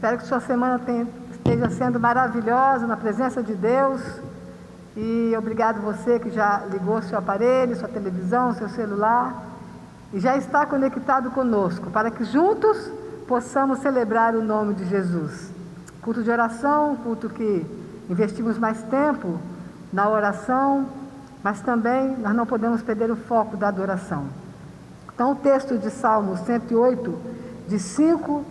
Espero que sua semana esteja sendo maravilhosa na presença de Deus. E obrigado você que já ligou seu aparelho, sua televisão, seu celular e já está conectado conosco, para que juntos possamos celebrar o nome de Jesus. Culto de oração, culto que investimos mais tempo na oração, mas também nós não podemos perder o foco da adoração. Então o texto de Salmo 108, de 5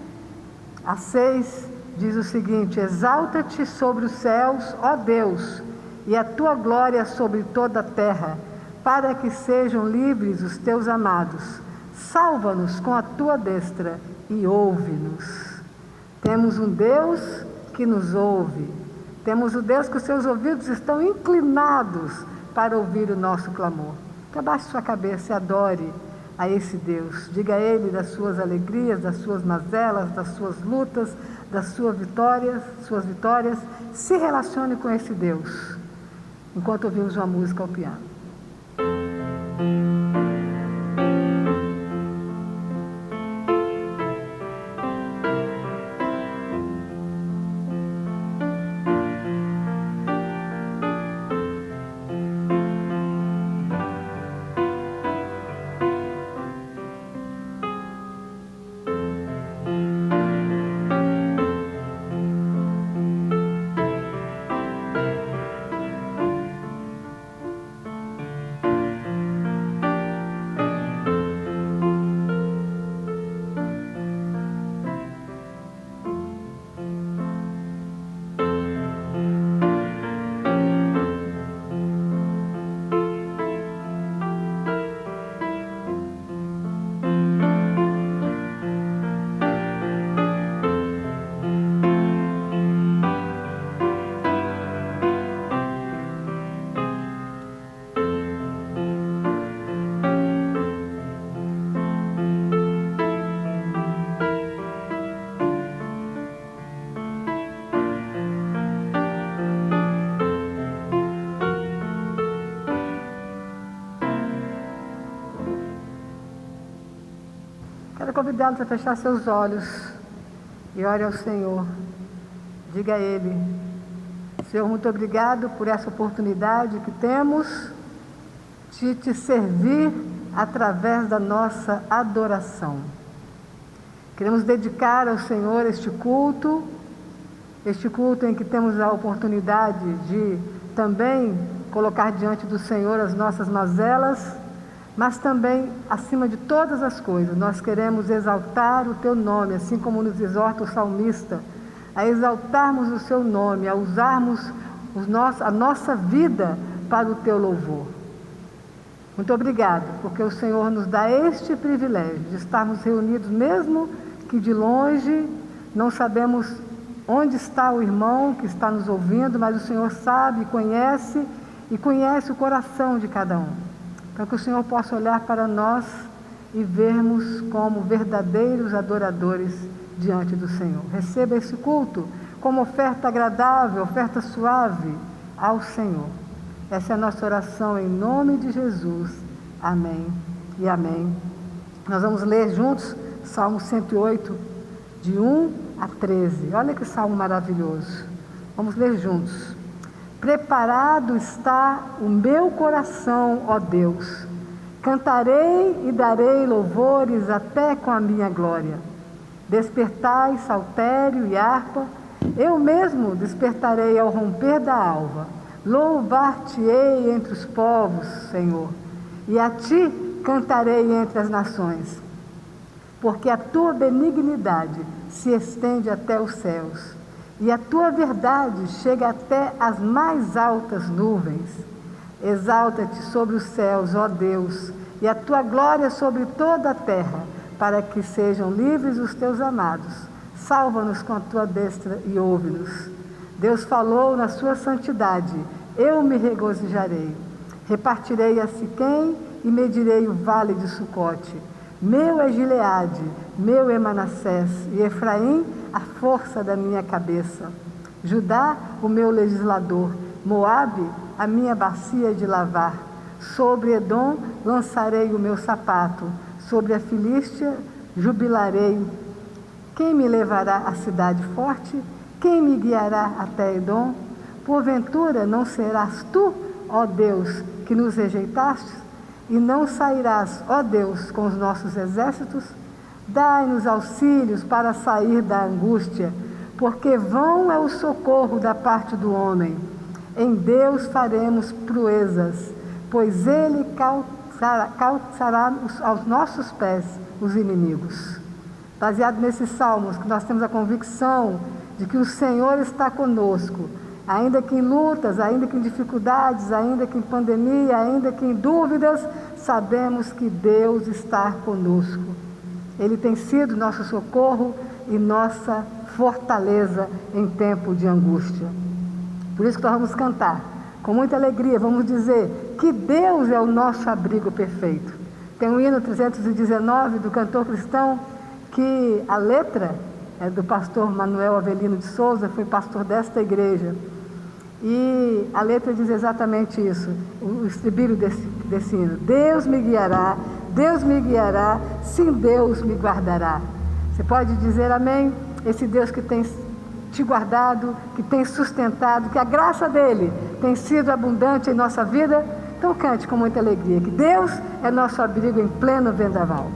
a 6, diz o seguinte: exalta-te sobre os céus, ó Deus, e a tua glória sobre toda a terra, para que sejam livres os teus amados. Salva-nos com a tua destra e ouve-nos. Temos um Deus que nos ouve. Temos um Deus que os seus ouvidos estão inclinados para ouvir o nosso clamor. Então abaixe sua cabeça e adore a esse Deus. Diga a Ele das suas alegrias, das suas mazelas, das suas lutas, das suas vitórias. Se relacione com esse Deus, enquanto ouvimos uma música ao piano. Quero convidá-los a fechar seus olhos e ore ao Senhor. Diga a Ele: Senhor, muito obrigado por essa oportunidade que temos de te servir através da nossa adoração. Queremos dedicar ao Senhor este culto em que temos a oportunidade de também colocar diante do Senhor as nossas mazelas, mas também, acima de todas as coisas, nós queremos exaltar o Teu nome, assim como nos exorta o salmista, a exaltarmos o Seu nome, a usarmos a nossa vida para o Teu louvor. Muito obrigado, porque o Senhor nos dá este privilégio de estarmos reunidos, mesmo que de longe, não sabemos onde está o irmão que está nos ouvindo, mas o Senhor sabe e conhece o coração de cada um. Para que o Senhor possa olhar para nós e vermos como verdadeiros adoradores diante do Senhor. Receba esse culto como oferta agradável, oferta suave ao Senhor. Essa é a nossa oração em nome de Jesus. Amém e amém. Nós vamos ler juntos Salmo 108, de 1 a 13. Olha que salmo maravilhoso. Vamos ler juntos. Preparado está o meu coração, ó Deus. Cantarei e darei louvores até com a minha glória. Despertai saltério e harpa, eu mesmo despertarei ao romper da alva. Louvar-te-ei entre os povos, Senhor, e a ti cantarei entre as nações. Porque a tua benignidade se estende até os céus, e a tua verdade chega até as mais altas nuvens. Exalta-te sobre os céus, ó Deus, e a tua glória sobre toda a terra, para que sejam livres os teus amados. Salva-nos com a tua destra e ouve-nos. Deus falou na sua santidade: eu me regozijarei. Repartirei a Siquém e medirei o vale de Sucote. Meu é Gileade, meu é Manassés, e Efraim a força da minha cabeça. Judá, o meu legislador, Moabe, a minha bacia de lavar. Sobre Edom lançarei o meu sapato, sobre a Filístia jubilarei. Quem me levará à cidade forte? Quem me guiará até Edom? Porventura não serás tu, ó Deus, que nos rejeitaste? E não sairás, ó Deus, com os nossos exércitos? Dai-nos auxílios para sair da angústia, porque vão é o socorro da parte do homem. Em Deus faremos proezas, pois Ele calçará aos nossos pés os inimigos. Baseado nesses salmos, que nós temos a convicção de que o Senhor está conosco, ainda que em lutas, ainda que em dificuldades, ainda que em pandemia, ainda que em dúvidas, sabemos que Deus está conosco. Ele tem sido nosso socorro e nossa fortaleza em tempo de angústia. Por isso que nós vamos cantar, com muita alegria, vamos dizer que Deus é o nosso abrigo perfeito. Tem o hino 319 do cantor cristão, que a letra é do pastor Manuel Avelino de Souza, foi pastor desta igreja. E a letra diz exatamente isso, o estribilho desse hino. Deus me guiará, sim, Deus me guardará. Você pode dizer amém? Esse Deus que tem te guardado, que tem sustentado, que a graça dele tem sido abundante em nossa vida. Então cante com muita alegria, que Deus é nosso abrigo em pleno vendaval.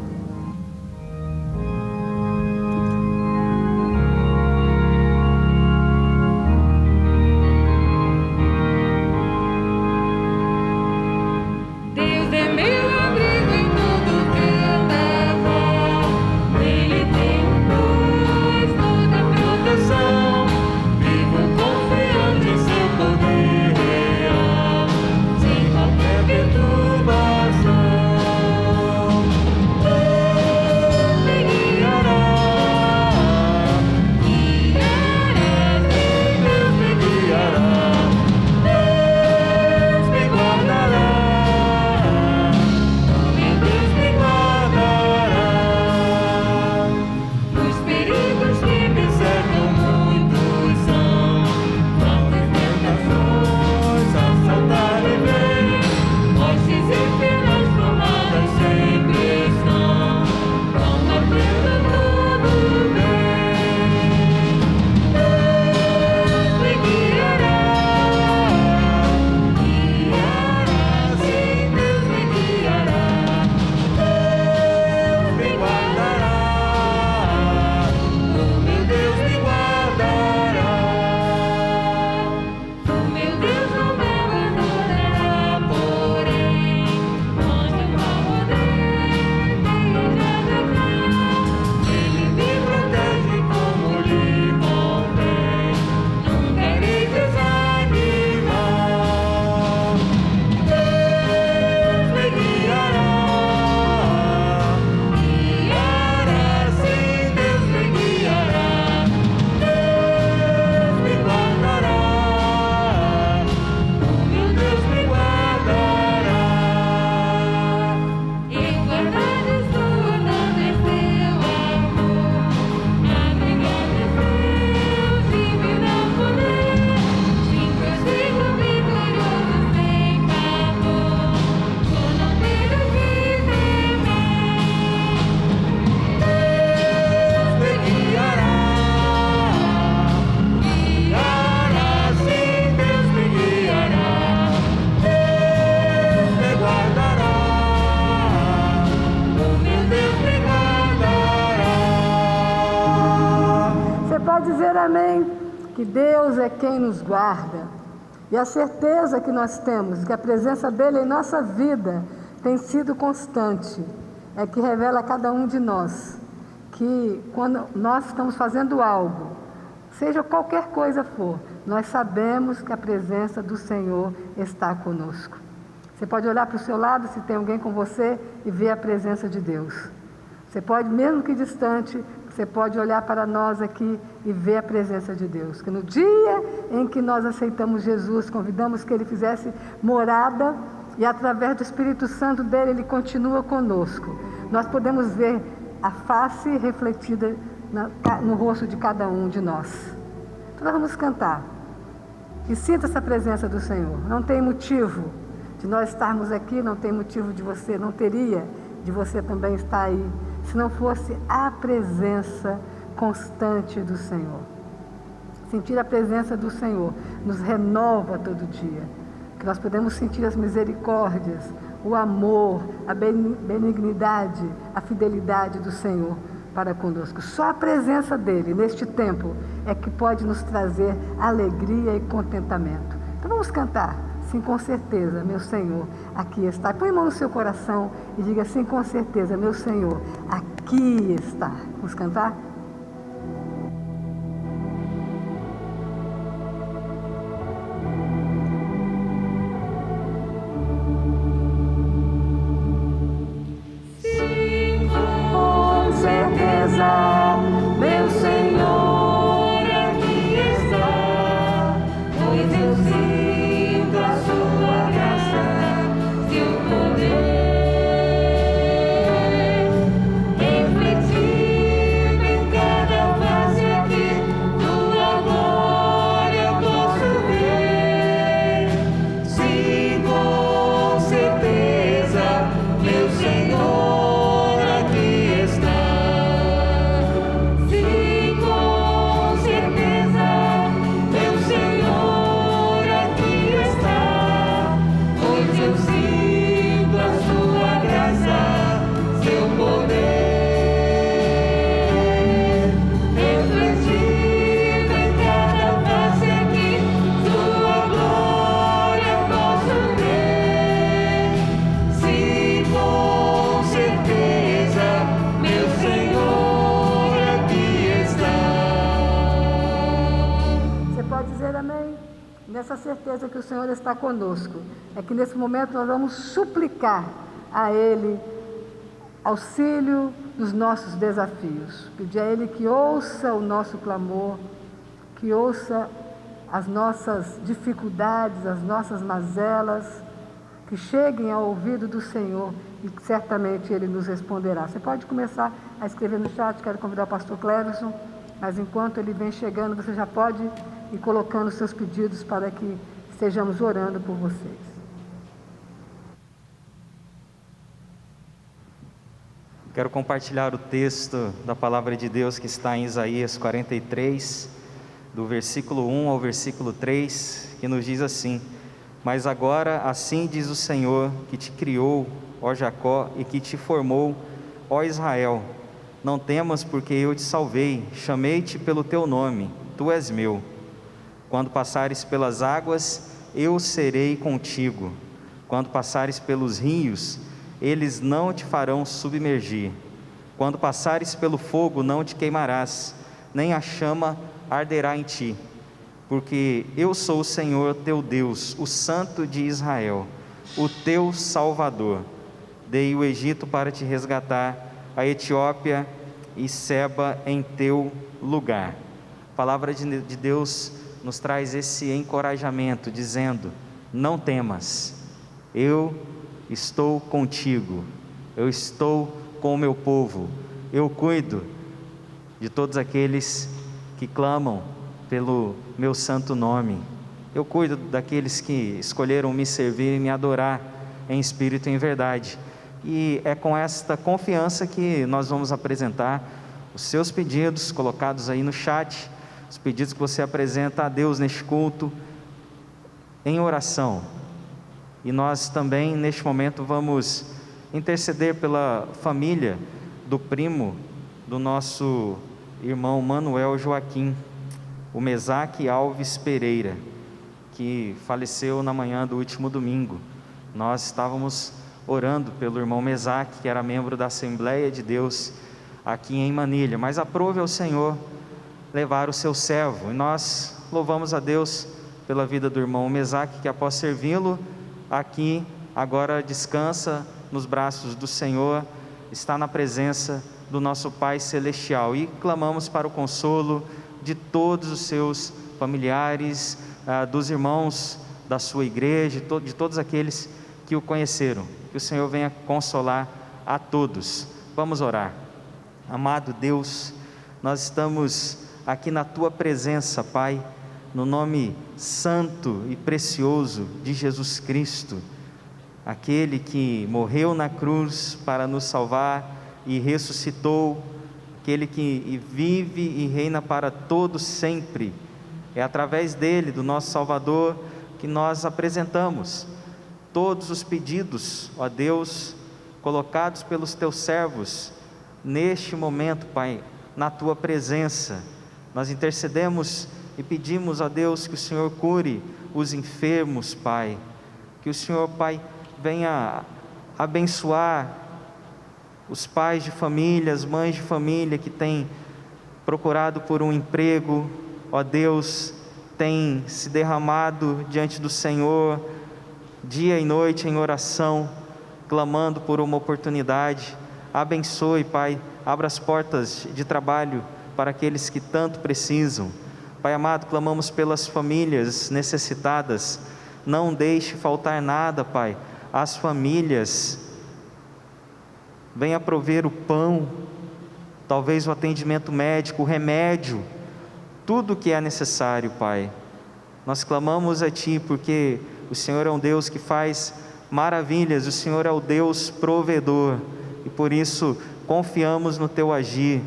Amém? Que Deus é quem nos guarda. E a certeza que nós temos que a presença dele em nossa vida tem sido constante, é que revela a cada um de nós que quando nós estamos fazendo algo, seja qualquer coisa for, nós sabemos que a presença do Senhor está conosco. Você pode olhar para o seu lado, se tem alguém com você, e ver a presença de Deus. Você pode, mesmo que distante, você pode olhar para nós aqui e ver a presença de Deus. Que no dia em que nós aceitamos Jesus, convidamos que Ele fizesse morada, e através do Espírito Santo dele, Ele continua conosco. Nós podemos ver a face refletida no rosto de cada um de nós. Então nós vamos cantar. E sinta essa presença do Senhor. Não tem motivo de nós estarmos aqui, não tem motivo de você, não teria de você também estar aí, se não fosse a presença constante do Senhor. Sentir a presença do Senhor nos renova todo dia, que nós podemos sentir as misericórdias, o amor, a benignidade, a fidelidade do Senhor para conosco. Só a presença dele neste tempo é que pode nos trazer alegria e contentamento. Então vamos cantar. Sim, com certeza, meu Senhor, aqui está. Põe a mão no seu coração e diga assim, com certeza, meu Senhor, aqui está. Vamos cantar? Sim, com certeza, meu Senhor, aqui está, pois eu sinto a sua graça, seu poder, refletido em cada face aqui, tua glória eu posso ver. Sim, com certeza, meu Senhor, aqui está. Sim, com certeza, meu Senhor, aqui está, pois eu sinto a sua graça, seu poder, refletido em cada face aqui, sua glória eu posso ver. Sim, com certeza, meu Senhor, aqui está. Você pode dizer amém? Nessa certeza que o Senhor está conosco, é que nesse momento nós vamos suplicar a Ele auxílio nos nossos desafios. Pedir a Ele que ouça o nosso clamor, que ouça as nossas dificuldades, as nossas mazelas, que cheguem ao ouvido do Senhor e que certamente Ele nos responderá. Você pode começar a escrever no chat, quero convidar o pastor Cleverson, mas enquanto ele vem chegando, você já pode ir colocando seus pedidos para que estejamos orando por vocês. Quero compartilhar o texto da palavra de Deus que está em Isaías 43, do versículo 1 ao versículo 3, que nos diz assim: Mas agora assim diz o Senhor, que te criou, ó Jacó, e que te formou, ó Israel: Não temas, porque eu te salvei, chamei-te pelo teu nome, tu és meu. Quando passares pelas águas, eu serei contigo. Quando passares pelos rios, eles não te farão submergir. Quando passares pelo fogo, não te queimarás, nem a chama arderá em ti. Porque eu sou o Senhor teu Deus, o Santo de Israel, o teu Salvador. Dei o Egito para te resgatar, a Etiópia e Seba em teu lugar. A palavra de Deus nos traz esse encorajamento, dizendo: não temas, eu estou contigo, eu estou com o meu povo, eu cuido de todos aqueles que clamam pelo meu santo nome, eu cuido daqueles que escolheram me servir e me adorar em espírito e em verdade. E é com esta confiança que nós vamos apresentar os seus pedidos colocados aí no chat, os pedidos que você apresenta a Deus neste culto, em oração. E nós também, neste momento, vamos interceder pela família do primo do nosso irmão Manuel Joaquim, o Mesaque Alves Pereira, que faleceu na manhã do último domingo. Nós estávamos orando pelo irmão Mesaque, que era membro da Assembleia de Deus aqui em Manilha, mas aprove ao Senhor levar o seu servo, e nós louvamos a Deus pela vida do irmão Mesaque, que após servi-lo aqui, agora descansa nos braços do Senhor, está na presença do nosso Pai Celestial, e clamamos para o consolo de todos os seus familiares, dos irmãos da sua igreja, de todos aqueles que o conheceram, que o Senhor venha consolar a todos. Vamos orar. Amado Deus, nós estamos aqui na Tua presença, Pai, no nome santo e precioso de Jesus Cristo, aquele que morreu na cruz para nos salvar e ressuscitou aquele que vive e reina para todos sempre. É através dele, do nosso Salvador, que nós apresentamos todos os pedidos, ó Deus, colocados pelos teus servos, neste momento, Pai, na tua presença. Nós intercedemos e pedimos, ó Deus, que o Senhor cure os enfermos, Pai, que o Senhor, Pai, venha abençoar os pais de família, as mães de família que têm procurado por um emprego, ó Deus, têm se derramado diante do Senhor, dia e noite em oração, clamando por uma oportunidade. Abençoe, Pai, abra as portas de trabalho para aqueles que tanto precisam. Pai amado, clamamos pelas famílias necessitadas, não deixe faltar nada, Pai, às famílias. Venha prover o pão, talvez o atendimento médico, o remédio, tudo o que é necessário, Pai. Nós clamamos a Ti porque o Senhor é um Deus que faz maravilhas, o Senhor é o Deus provedor, e por isso confiamos no Teu agir.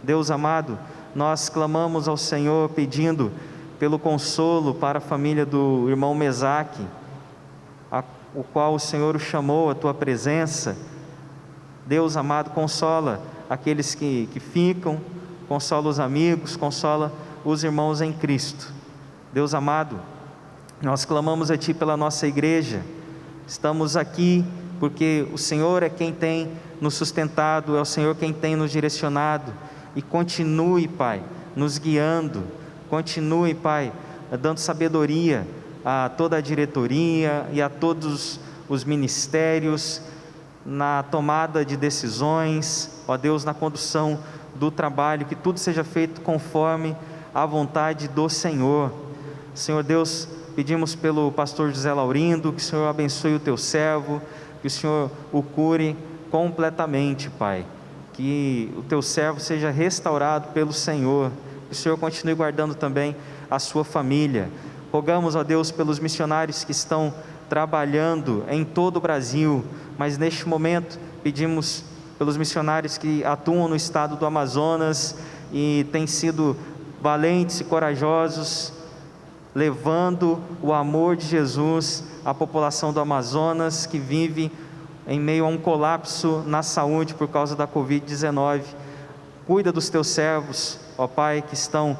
Deus amado, nós clamamos ao Senhor pedindo pelo consolo para a família do irmão Mesaque, o qual o Senhor o chamou à Tua presença. Deus amado, consola aqueles que ficam, consola os amigos, consola os irmãos em Cristo. Deus amado, nós clamamos a Ti pela nossa igreja. Estamos aqui porque o Senhor é quem tem nos sustentado, é o Senhor quem tem nos direcionado, e continue, Pai, nos guiando, continue, Pai, dando sabedoria a toda a diretoria e a todos os ministérios, na tomada de decisões, ó Deus, na condução do trabalho, que tudo seja feito conforme a vontade do Senhor. Senhor Deus, pedimos pelo pastor José Laurindo, que o Senhor abençoe o Teu servo, que o Senhor o cure completamente, Pai, que o Teu servo seja restaurado pelo Senhor, que o Senhor continue guardando também a sua família. Rogamos, ó Deus, pelos missionários que estão trabalhando em todo o Brasil, mas neste momento pedimos pelos missionários que atuam no estado do Amazonas e têm sido valentes e corajosos, levando o amor de Jesus à população do Amazonas, que vive em meio a um colapso na saúde por causa da Covid-19. Cuida dos Teus servos, ó Pai, que estão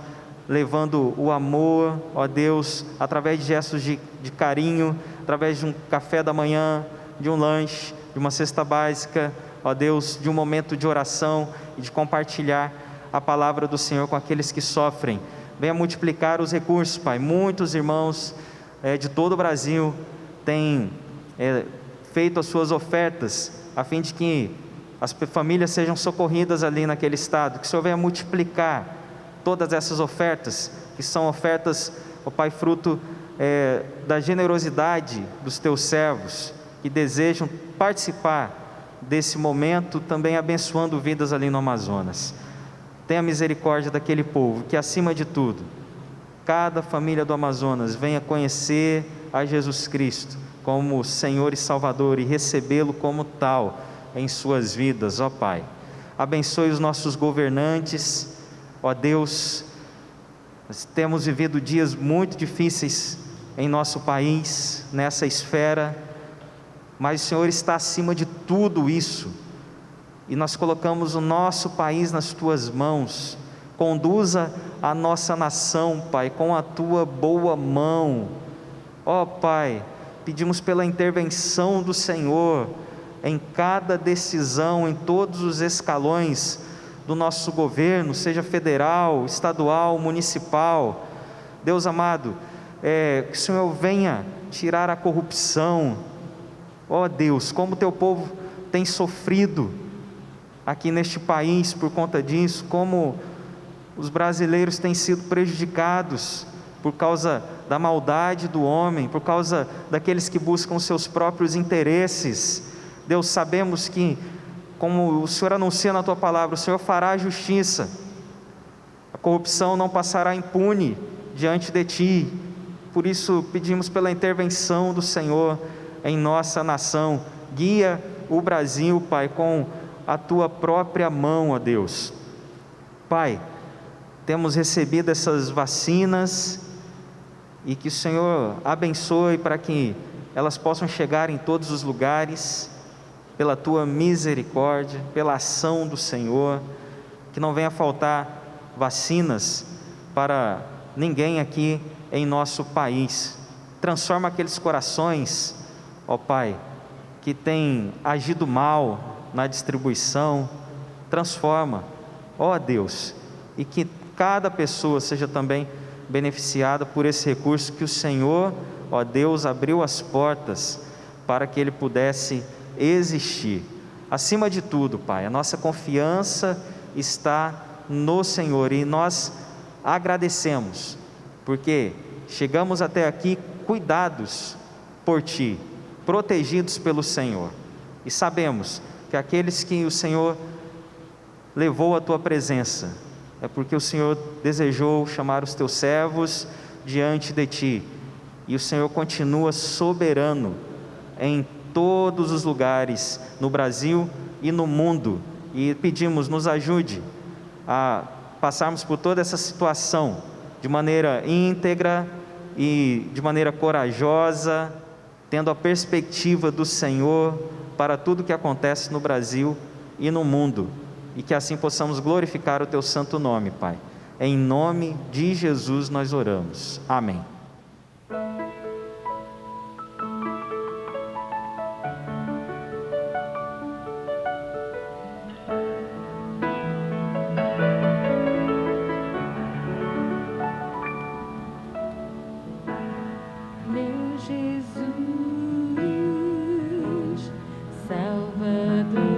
levando o amor, ó Deus, através de gestos de carinho, através de um café da manhã, de um lanche, de uma cesta básica, ó Deus, de um momento de oração e de compartilhar a palavra do Senhor com aqueles que sofrem. Venha multiplicar os recursos, Pai. Muitos irmãos de todo o Brasil têm feito as suas ofertas, a fim de que as famílias sejam socorridas ali naquele estado. Que o Senhor venha multiplicar todas essas ofertas, que são ofertas, ó Pai, fruto da generosidade dos Teus servos, que desejam participar desse momento, também abençoando vidas ali no Amazonas. Tenha misericórdia daquele povo, que acima de tudo, cada família do Amazonas venha conhecer a Jesus Cristo como Senhor e Salvador e recebê-lo como tal em suas vidas, ó Pai. Abençoe os nossos governantes, ó Deus. Nós temos vivido dias muito difíceis em nosso país, nessa esfera, mas o Senhor está acima de tudo isso, e nós colocamos o nosso país nas Tuas mãos. Conduza a nossa nação, Pai, com a Tua boa mão, ó Pai. Pedimos pela intervenção do Senhor em cada decisão, em todos os escalões do nosso governo, seja federal, estadual, municipal. Deus amado, que o Senhor venha tirar a corrupção. Ó Deus, como o Teu povo tem sofrido aqui neste país por conta disso, como os brasileiros têm sido prejudicados por causa da maldade do homem, por causa daqueles que buscam seus próprios interesses. Deus, sabemos que, como o Senhor anuncia na Tua palavra, o Senhor fará a justiça, a corrupção não passará impune diante de Ti. Por isso pedimos pela intervenção do Senhor em nossa nação. Guia o Brasil, Pai, com a Tua própria mão, ó Deus. Pai, temos recebido essas vacinas e que o Senhor abençoe para que elas possam chegar em todos os lugares, pela Tua misericórdia, pela ação do Senhor, que não venha faltar vacinas para ninguém aqui em nosso país. Transforma aqueles corações, ó Pai, que têm agido mal na distribuição, transforma, ó Deus, e que cada pessoa seja também beneficiada por esse recurso que o Senhor, ó Deus, abriu as portas para que ele pudesse existir. Acima de tudo, Pai, a nossa confiança está no Senhor e nós agradecemos, porque chegamos até aqui cuidados por Ti, protegidos pelo Senhor, e sabemos que aqueles que o Senhor levou à Tua presença, é porque o Senhor desejou chamar os Teus servos diante de Ti, e o Senhor continua soberano em todos os lugares, no Brasil e no mundo, e pedimos, nos ajude a passarmos por toda essa situação de maneira íntegra e de maneira corajosa, tendo a perspectiva do Senhor para tudo que acontece no Brasil e no mundo, e que assim possamos glorificar o Teu santo nome, Pai. Em nome de Jesus nós oramos. Amém. Meu Jesus, Salvador,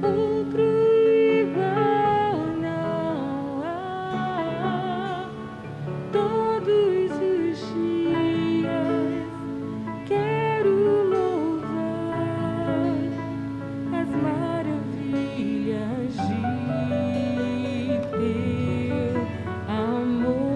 outro igual não há. Todos os dias quero louvar as maravilhas de teu amor.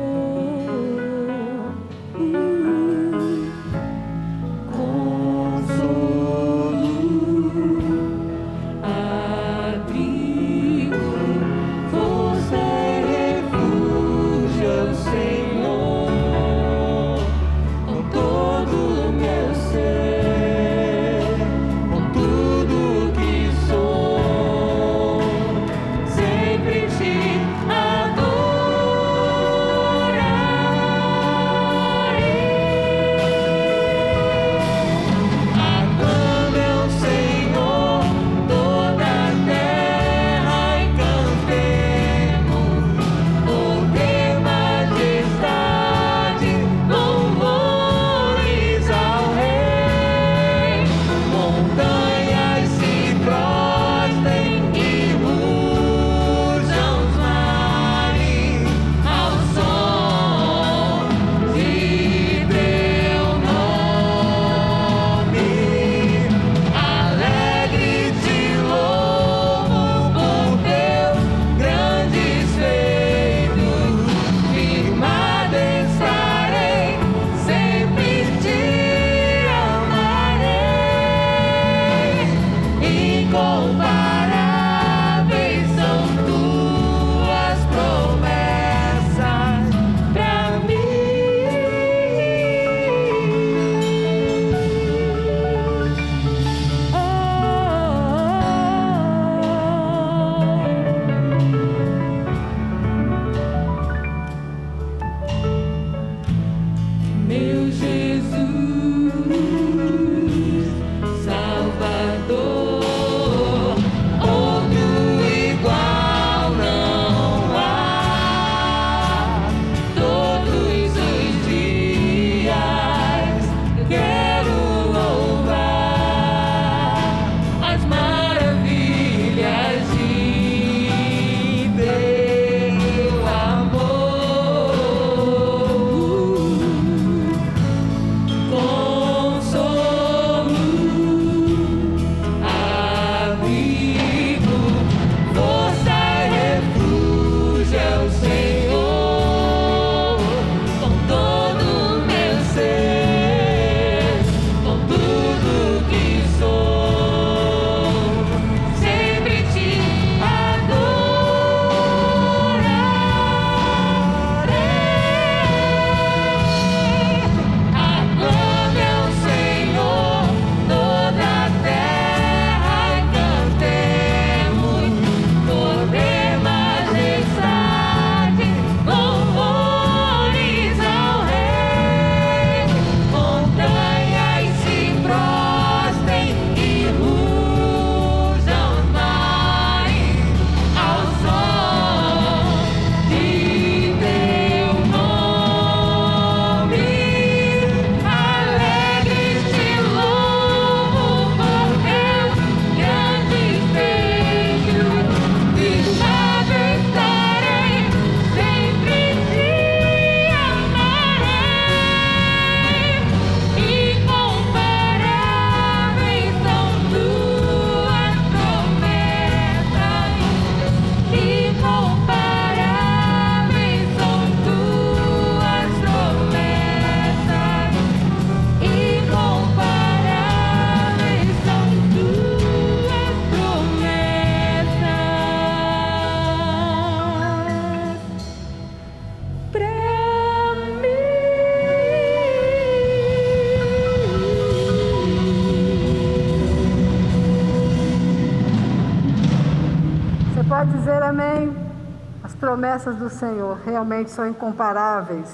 promessas do Senhor realmente são incomparáveis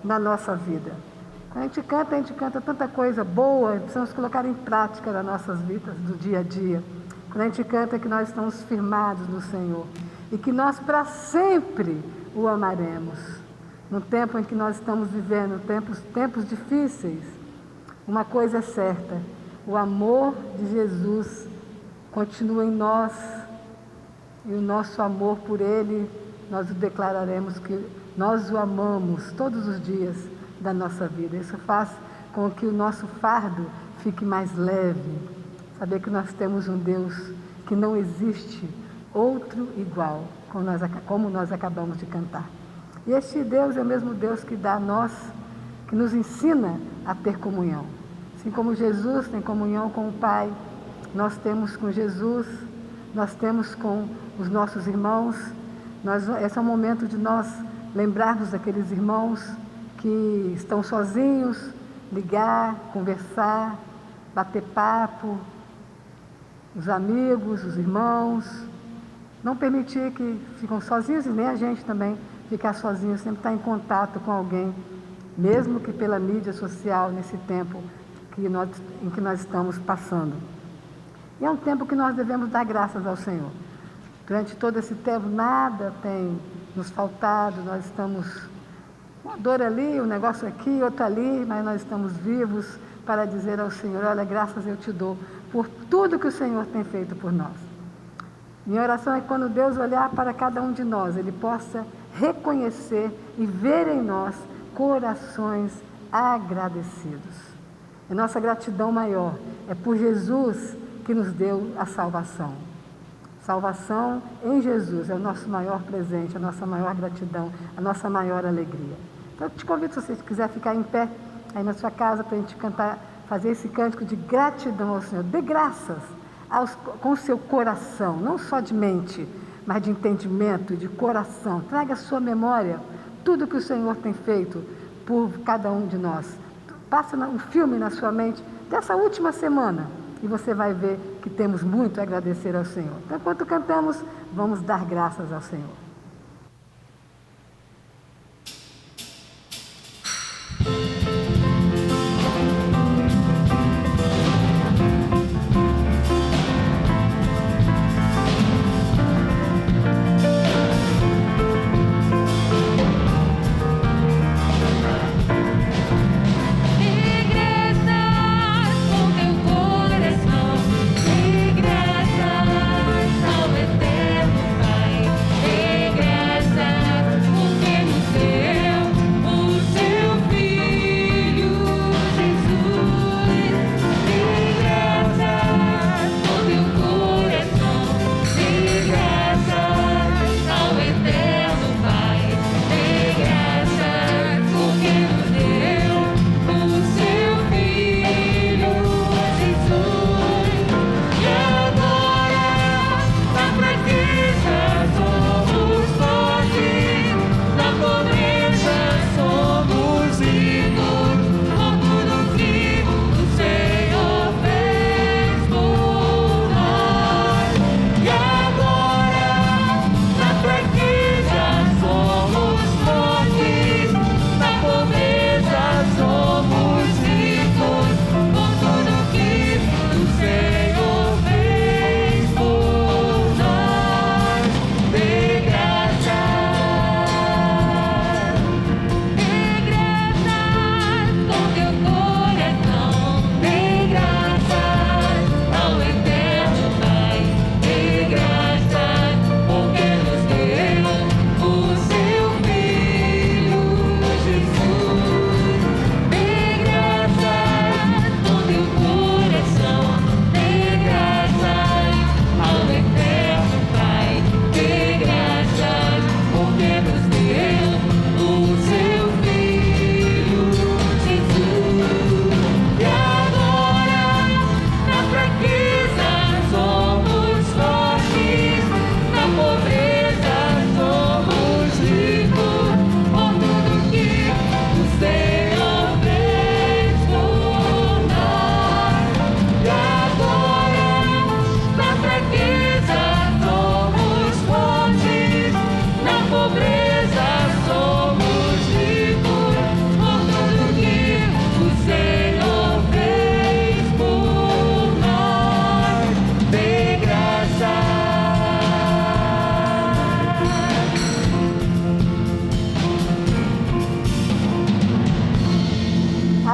na nossa vida. Quando a gente canta tanta coisa boa, precisamos colocar em prática nas nossas vidas do dia a dia. Quando a gente canta que nós estamos firmados no Senhor e que nós para sempre o amaremos. No tempo em que nós estamos vivendo, tempos difíceis, uma coisa é certa: o amor de Jesus continua em nós e o nosso amor por Ele, nós o declararemos que nós o amamos todos os dias da nossa vida. Isso faz com que o nosso fardo fique mais leve. Saber que nós temos um Deus que não existe outro igual, como nós acabamos de cantar. E este Deus é o mesmo Deus que dá a nós, que nos ensina a ter comunhão. Assim como Jesus tem comunhão com o Pai, nós temos com Jesus, nós temos com os nossos irmãos. Esse é o momento de nós lembrarmos daqueles irmãos que estão sozinhos, ligar, conversar, bater papo, os amigos, os irmãos. Não permitir que ficam sozinhos, e nem a gente também ficar sozinho, sempre estar em contato com alguém, mesmo que pela mídia social, nesse tempo em que nós estamos passando. E é um tempo que nós devemos dar graças ao Senhor. Durante todo esse tempo, nada tem nos faltado, nós estamos uma dor ali, um negócio aqui, outro ali, mas nós estamos vivos para dizer ao Senhor: olha, graças eu te dou por tudo que o Senhor tem feito por nós. Minha oração é que quando Deus olhar para cada um de nós, Ele possa reconhecer e ver em nós corações agradecidos. A nossa gratidão maior é por Jesus que nos deu a salvação. Salvação em Jesus é o nosso maior presente, a nossa maior gratidão, a nossa maior alegria. Então eu te convido, se você quiser ficar em pé aí na sua casa, para a gente cantar, fazer esse cântico de gratidão ao Senhor. Dê graças com o seu coração, não só de mente, mas de entendimento, de coração. Traga à sua memória tudo que o Senhor tem feito por cada um de nós. Passa um filme na sua mente dessa última semana e você vai ver que temos muito a agradecer ao Senhor. Então, enquanto cantamos, vamos dar graças ao Senhor. Graças ao Eterno Pai.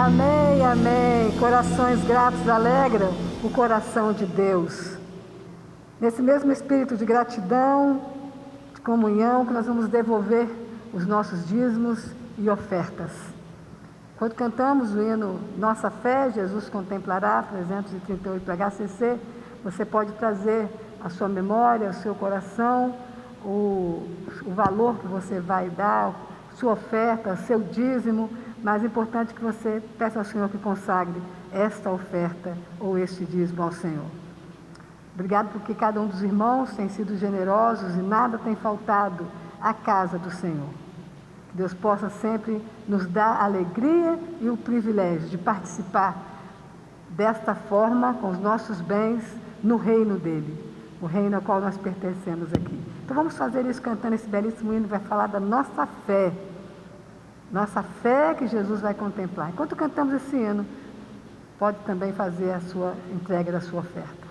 Amém, amém. Corações gratos alegram o coração de Deus. Nesse mesmo espírito de gratidão, de comunhão, que nós vamos devolver os nossos dízimos e ofertas. Quando cantamos o hino Nossa Fé, Jesus Contemplará, 338 do HCC, você pode trazer a sua memória, o seu coração, o valor que você vai dar, sua oferta, seu dízimo. Mais importante que você peça ao Senhor que consagre esta oferta ou este dízimo ao Senhor. Obrigado porque cada um dos irmãos tem sido generosos e nada tem faltado à casa do Senhor. Que Deus possa sempre nos dar a alegria e o privilégio de participar desta forma, com os nossos bens, no reino dEle, o reino ao qual nós pertencemos aqui. Então vamos fazer isso cantando esse belíssimo hino, vai falar da nossa fé que Jesus vai contemplar. Enquanto cantamos esse hino, pode também fazer a sua entrega da sua oferta.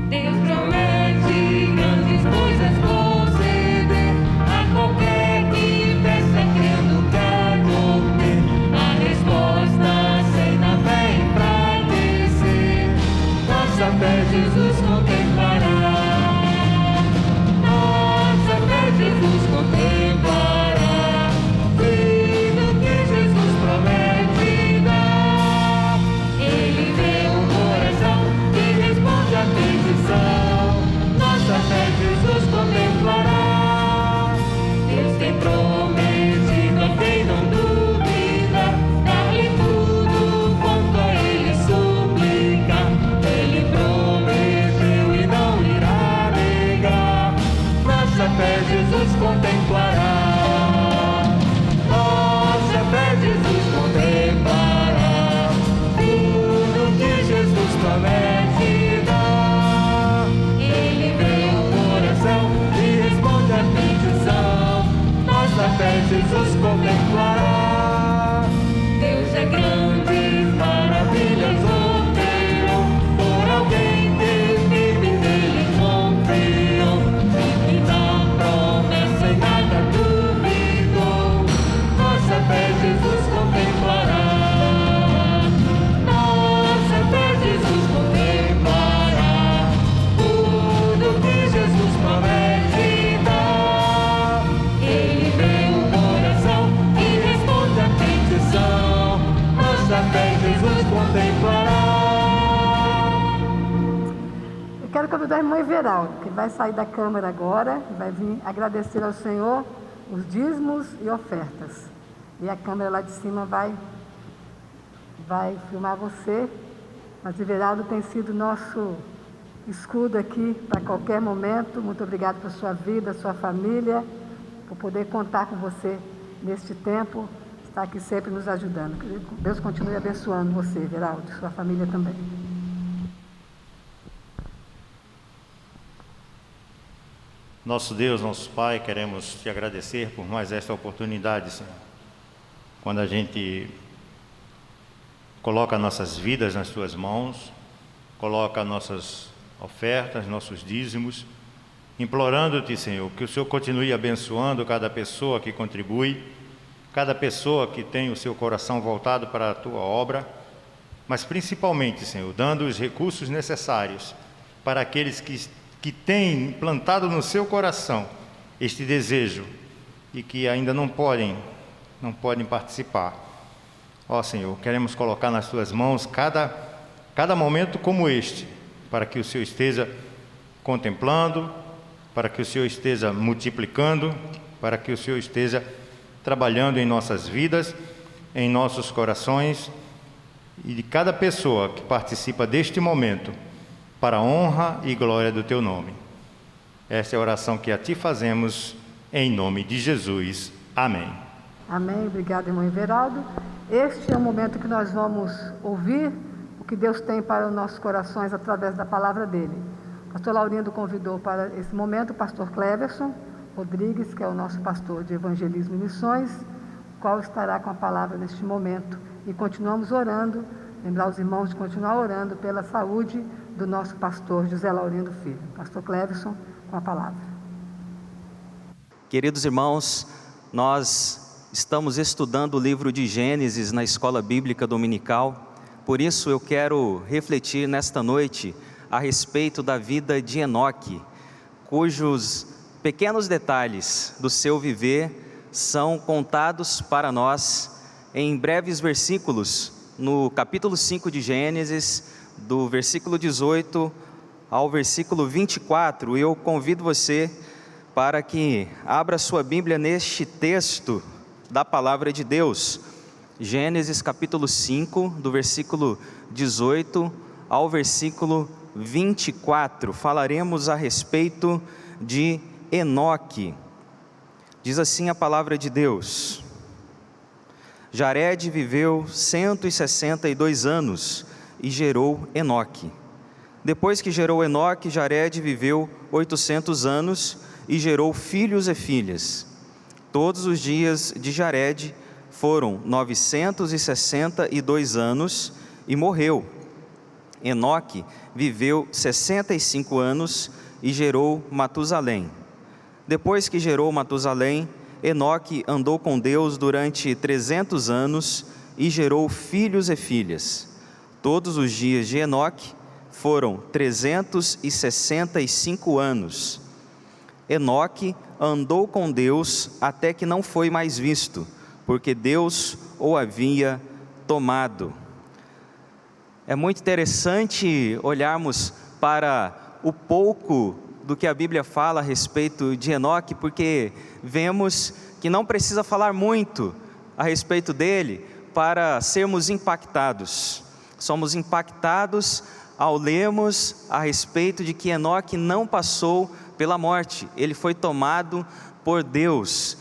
Deus promete grandes coisas conceder a qualquer que peça crendo quer obter. A resposta sem na fé enfraquecer, nossa fé Jesus contemplará. Nossa fé Jesus contemplará. Tudo que Jesus promete dar. Ele vê o coração e responde à petição. Nossa fé Jesus contemplará. Deus tem prometido a quem não duvida, dar-lhe tudo quanto a Ele suplica. Ele prometeu e não irá negar. Nossa fé Jesus contemplará. Nossa fé Jesus contemplará. Tudo que Jesus promete dar. Ele vê o coração e responde à petição. Nossa fé Jesus contemplará. Deus é grande, maravilhas operou por alguém que vive nele confiou. E na promessa em nada duvidou. Nossa fé Jesus contemplará. Nossa fé Jesus contemplará. Tudo que Jesus promete dar. Ele vê o coração e responde à petição. Nossa fé Jesus contemplará. Eu quero convidar a irmã Everaldo, que vai sair da câmara agora, vai vir agradecer ao Senhor os dízimos e ofertas. E a câmera lá de cima vai filmar você. Mas Everaldo tem sido nosso escudo aqui para qualquer momento. Muito obrigado por sua vida, sua família, por poder contar com você neste tempo, está aqui sempre nos ajudando. Que Deus continue abençoando você, Everaldo, e sua família também. Nosso Deus, nosso Pai, queremos te agradecer por mais esta oportunidade, Senhor. Quando a gente coloca nossas vidas nas tuas mãos, coloca nossas ofertas, nossos dízimos, implorando-te, Senhor, que o Senhor continue abençoando cada pessoa que contribui, cada pessoa que tem o seu coração voltado para a tua obra, mas principalmente, Senhor, dando os recursos necessários para aqueles que têm implantado no seu coração este desejo e que ainda não podem participar. Ó Senhor, queremos colocar nas tuas mãos cada momento como este, para que o Senhor esteja contemplando, para que o Senhor esteja multiplicando, para que o Senhor esteja trabalhando em nossas vidas, em nossos corações e de cada pessoa que participa deste momento, para a honra e glória do teu nome. Esta é a oração que a ti fazemos, em nome de Jesus. Amém. Amém. Obrigado, irmão Everaldo. Este é o momento que nós vamos ouvir o que Deus tem para os nossos corações através da palavra dele. O pastor Laurindo convidou para esse momento o pastor Cleverson Rodrigues, que é o nosso pastor de evangelismo e missões, o qual estará com a palavra neste momento. E continuamos orando, lembrar os irmãos de continuar orando pela saúde do nosso pastor José Laurindo Filho. Pastor Cleverson, com a palavra. Queridos irmãos, nós estamos estudando o livro de Gênesis na Escola Bíblica Dominical, por isso eu quero refletir nesta noite a respeito da vida de Enoque, cujos pequenos detalhes do seu viver são contados para nós em breves versículos, no capítulo 5 de Gênesis, do versículo 18 ao versículo 24. Eu convido você para que abra sua Bíblia neste texto da Palavra de Deus, Gênesis capítulo 5, do versículo 18 ao versículo 24. Falaremos a respeito de Enoque. Diz assim a Palavra de Deus: Jared viveu 162 anos e gerou Enoque. Depois que gerou Enoque, Jared viveu 800 anos e gerou filhos e filhas. Todos os dias de Jared foram 962 anos e morreu. Enoque viveu 65 anos e gerou Matusalém. Depois que gerou Matusalém, Enoque andou com Deus durante 300 anos e gerou filhos e filhas. Todos os dias de Enoque foram 365 anos. Enoque andou com Deus até que não foi mais visto, porque Deus o havia tomado. É muito interessante olharmos para o pouco do que a Bíblia fala a respeito de Enoque, porque vemos que não precisa falar muito a respeito dele para sermos impactados. Somos impactados ao lermos a respeito de que Enoque não passou pela morte, ele foi tomado por Deus,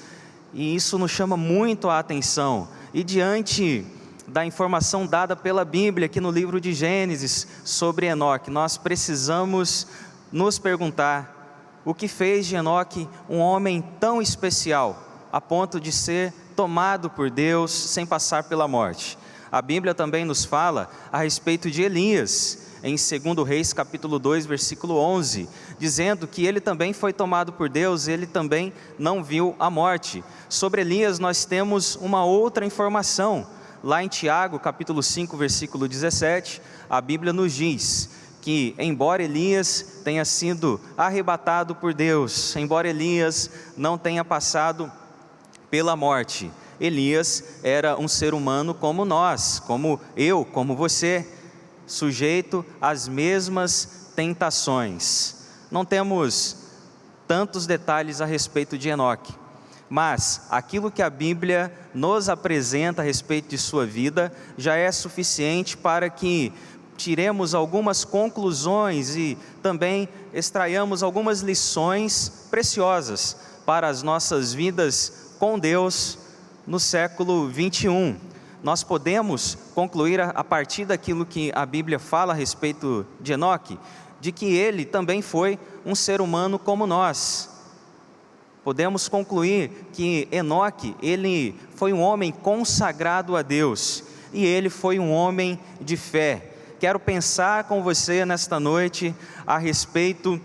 e isso nos chama muito a atenção. E diante da informação dada pela Bíblia aqui no livro de Gênesis sobre Enoque, nós precisamos nos perguntar o que fez de Enoque um homem tão especial, a ponto de ser tomado por Deus sem passar pela morte. A Bíblia também nos fala a respeito de Elias, em 2 Reis capítulo 2, versículo 11, dizendo que ele também foi tomado por Deus, ele também não viu a morte. Sobre Elias nós temos uma outra informação, lá em Tiago capítulo 5, versículo 17, a Bíblia nos diz que embora Elias tenha sido arrebatado por Deus, embora Elias não tenha passado pela morte, Elias era um ser humano como nós, como eu, como você, sujeito às mesmas tentações. Não temos tantos detalhes a respeito de Enoque, mas aquilo que a Bíblia nos apresenta a respeito de sua vida já é suficiente para que tiremos algumas conclusões e também extraiamos algumas lições preciosas para as nossas vidas com Deus no século 21. Nós podemos concluir a partir daquilo que a Bíblia fala a respeito de Enoque, de que ele também foi um ser humano como nós. Podemos concluir que Enoque, ele foi um homem consagrado a Deus, e ele foi um homem de fé. Quero pensar com você nesta noite a respeito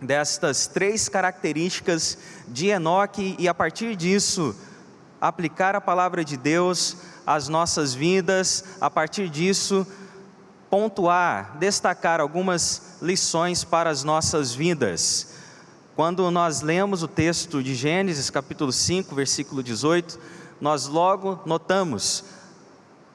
destas 3 características de Enoque, e a partir disso, aplicar a palavra de Deus às nossas vidas, a partir disso, pontuar, destacar algumas lições para as nossas vidas. Quando nós lemos o texto de Gênesis, capítulo 5, versículo 18, nós logo notamos,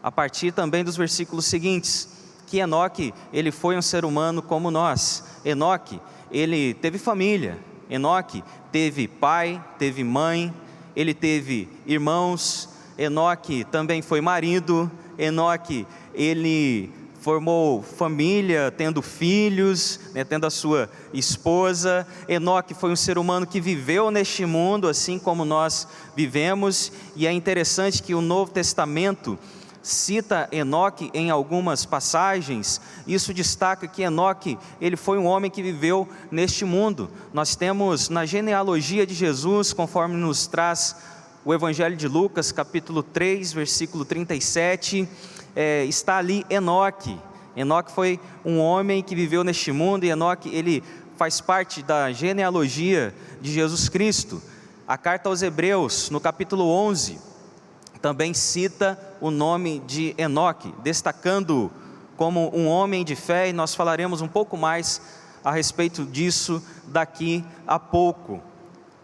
a partir também dos versículos seguintes, que Enoque, ele foi um ser humano como nós. Enoque, ele teve família, Enoque teve pai, teve mãe, ele teve irmãos. Enoque também foi marido. Enoque, ele formou família, tendo filhos, tendo a sua esposa. Enoque foi um ser humano que viveu neste mundo, assim como nós vivemos, e é interessante que o Novo Testamento cita Enoque em algumas passagens. Isso destaca que Enoque, ele foi um homem que viveu neste mundo. Nós temos na genealogia de Jesus, conforme nos traz o Evangelho de Lucas, capítulo 3, versículo 37, está ali Enoque. Enoque foi um homem que viveu neste mundo, e Enoque, ele faz parte da genealogia de Jesus Cristo. A carta aos Hebreus, no capítulo 11, também cita o nome de Enoque, destacando-o como um homem de fé, e nós falaremos um pouco mais a respeito disso daqui a pouco.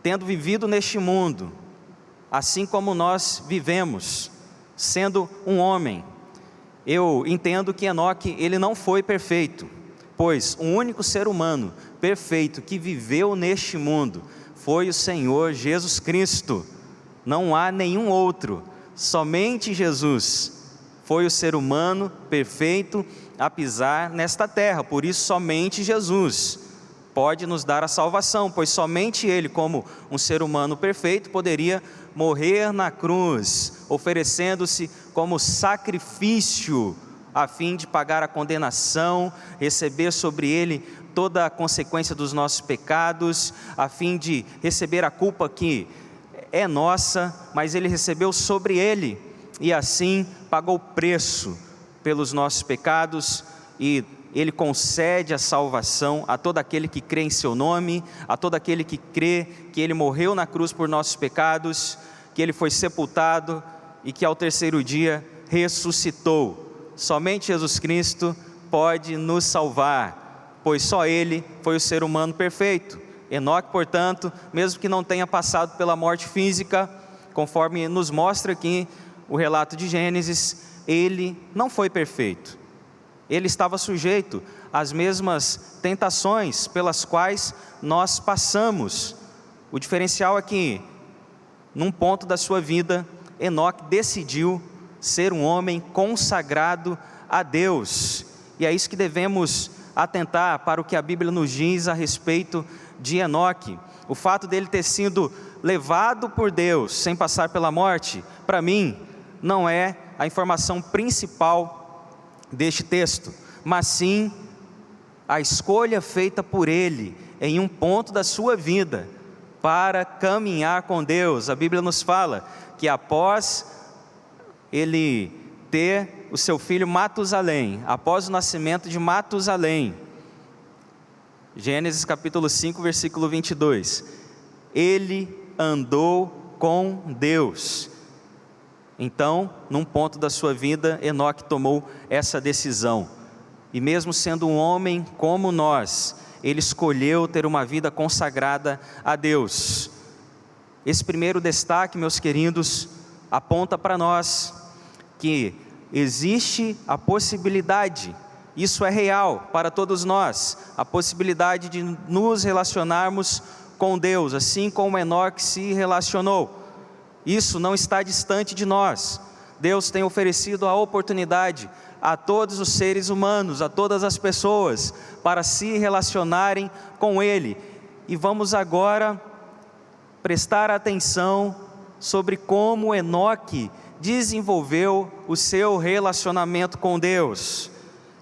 Tendo vivido neste mundo, assim como nós vivemos, sendo um homem, eu entendo que Enoque, ele não foi perfeito, pois o único ser humano perfeito que viveu neste mundo foi o Senhor Jesus Cristo. Não há nenhum outro, somente Jesus foi o ser humano perfeito a pisar nesta terra. Por isso somente Jesus pode nos dar a salvação, pois somente Ele, como um ser humano perfeito, poderia morrer na cruz, oferecendo-se como sacrifício, a fim de pagar a condenação, receber sobre Ele toda a consequência dos nossos pecados, a fim de receber a culpa que é nossa, mas Ele recebeu sobre Ele, e assim pagou o preço pelos nossos pecados, e Ele concede a salvação a todo aquele que crê em seu nome, a todo aquele que crê que Ele morreu na cruz por nossos pecados, que Ele foi sepultado e que ao terceiro dia ressuscitou. Somente Jesus Cristo pode nos salvar, pois só Ele foi o ser humano perfeito. Enoque, portanto, mesmo que não tenha passado pela morte física, conforme nos mostra aqui o relato de Gênesis, ele não foi perfeito. Ele estava sujeito às mesmas tentações pelas quais nós passamos. O diferencial é que, num ponto da sua vida, Enoque decidiu ser um homem consagrado a Deus. E é isso que devemos atentar para o que a Bíblia nos diz a respeito de Enoque. O fato dele ter sido levado por Deus sem passar pela morte, para mim, não é a informação principal deste texto, mas sim a escolha feita por ele em um ponto da sua vida para caminhar com Deus. A Bíblia nos fala que após ele ter o seu filho Matusalém, após o nascimento de Matusalém, Gênesis capítulo 5, versículo 22, ele andou com Deus. Então, num ponto da sua vida, Enoque tomou essa decisão, e mesmo sendo um homem como nós, ele escolheu ter uma vida consagrada a Deus. Esse primeiro destaque, meus queridos, aponta para nós que existe a possibilidade, isso é real para todos nós, a possibilidade de nos relacionarmos com Deus, assim como Enoque se relacionou. Isso não está distante de nós. Deus tem oferecido a oportunidade a todos os seres humanos, a todas as pessoas, para se relacionarem com Ele. E vamos agora prestar atenção sobre como Enoque desenvolveu o seu relacionamento com Deus.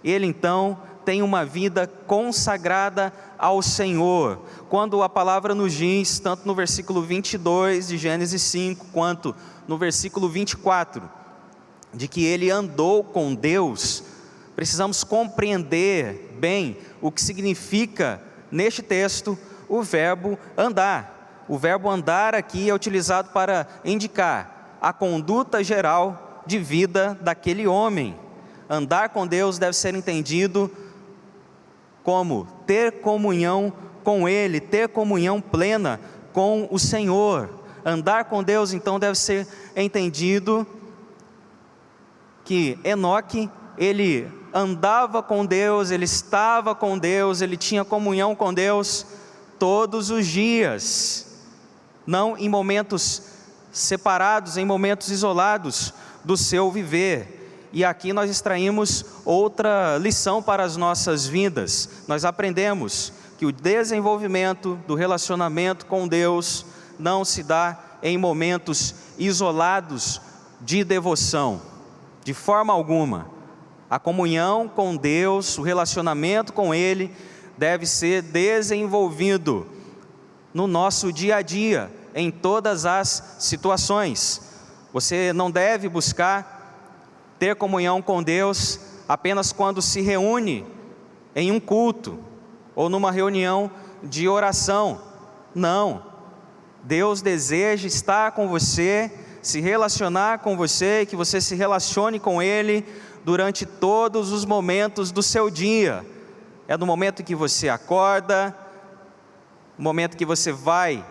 Ele então tem uma vida consagrada ao Senhor. Quando a palavra nos diz, tanto no versículo 22 de Gênesis 5, quanto no versículo 24, de que ele andou com Deus, precisamos compreender bem o que significa neste texto o verbo andar. O verbo andar aqui é utilizado para indicar a conduta geral de vida daquele homem. Andar com Deus deve ser entendido como ter comunhão com Ele, ter comunhão plena com o Senhor. Andar com Deus então deve ser entendido que Enoque, ele andava com Deus, ele estava com Deus, ele tinha comunhão com Deus todos os dias, não em momentos separados, em momentos isolados do seu viver. E aqui nós extraímos outra lição para as nossas vidas. Nós aprendemos que o desenvolvimento do relacionamento com Deus não se dá em momentos isolados de devoção, de forma alguma. A comunhão com Deus, o relacionamento com Ele, deve ser desenvolvido no nosso dia a dia, em todas as situações. Você não deve buscar ter comunhão com Deus apenas quando se reúne em um culto ou numa reunião de oração. Não. Deus deseja estar com você, se relacionar com você, que você se relacione com Ele durante todos os momentos do seu dia. É no momento que você acorda, no momento que você vai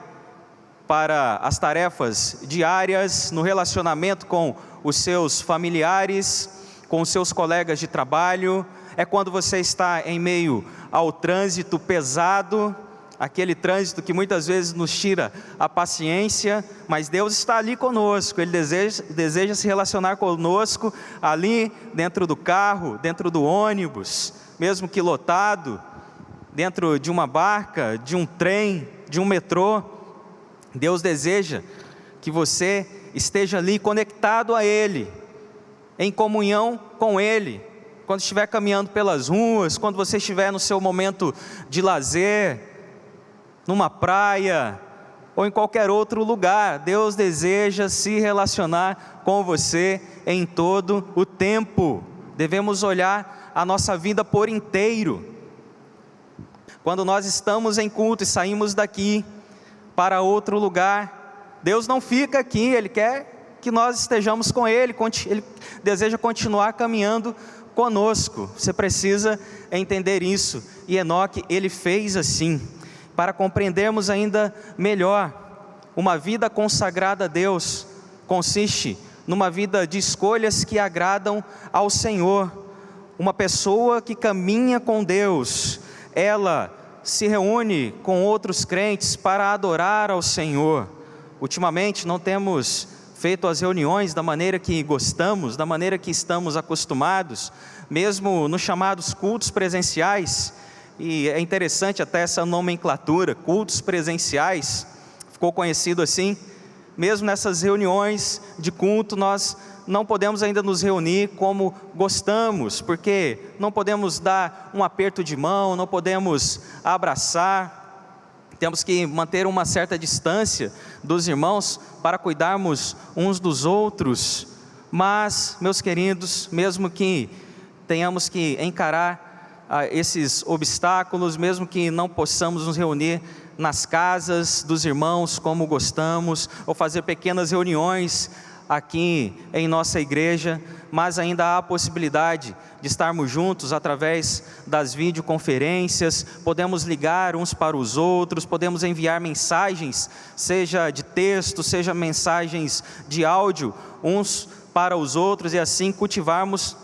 para as tarefas diárias, no relacionamento com os seus familiares, com os seus colegas de trabalho, é quando você está em meio ao trânsito pesado, aquele trânsito que muitas vezes nos tira a paciência, mas Deus está ali conosco, Ele deseja se relacionar conosco ali dentro do carro, dentro do ônibus, mesmo que lotado, dentro de uma barca, de um trem, de um metrô. Deus deseja que você esteja ali conectado a Ele, em comunhão com Ele, quando estiver caminhando pelas ruas, quando você estiver no seu momento de lazer, numa praia, ou em qualquer outro lugar. Deus deseja se relacionar com você em todo o tempo. Devemos olhar a nossa vida por inteiro. Quando nós estamos em culto e saímos daqui para outro lugar, Deus não fica aqui, Ele quer que nós estejamos com Ele, Ele deseja continuar caminhando conosco. Você precisa entender isso, e Enoque, ele fez assim. Para compreendermos ainda melhor, uma vida consagrada a Deus consiste numa vida de escolhas que agradam ao Senhor. Uma pessoa que caminha com Deus, ela se reúne com outros crentes para adorar ao Senhor. Ultimamente não temos feito as reuniões da maneira que gostamos, da maneira que estamos acostumados, mesmo nos chamados cultos presenciais. E é interessante até essa nomenclatura, cultos presenciais, ficou conhecido assim. Mesmo nessas reuniões de culto, nós não podemos ainda nos reunir como gostamos, porque não podemos dar um aperto de mão, não podemos abraçar, temos que manter uma certa distância dos irmãos para cuidarmos uns dos outros. Mas, meus queridos, mesmo que tenhamos que encarar esses obstáculos, mesmo que não possamos nos reunir nas casas dos irmãos como gostamos, ou fazer pequenas reuniões aqui em nossa igreja, mas ainda há a possibilidade de estarmos juntos através das videoconferências. Podemos ligar uns para os outros, podemos enviar mensagens, seja de texto, seja mensagens de áudio, uns para os outros, e assim cultivarmos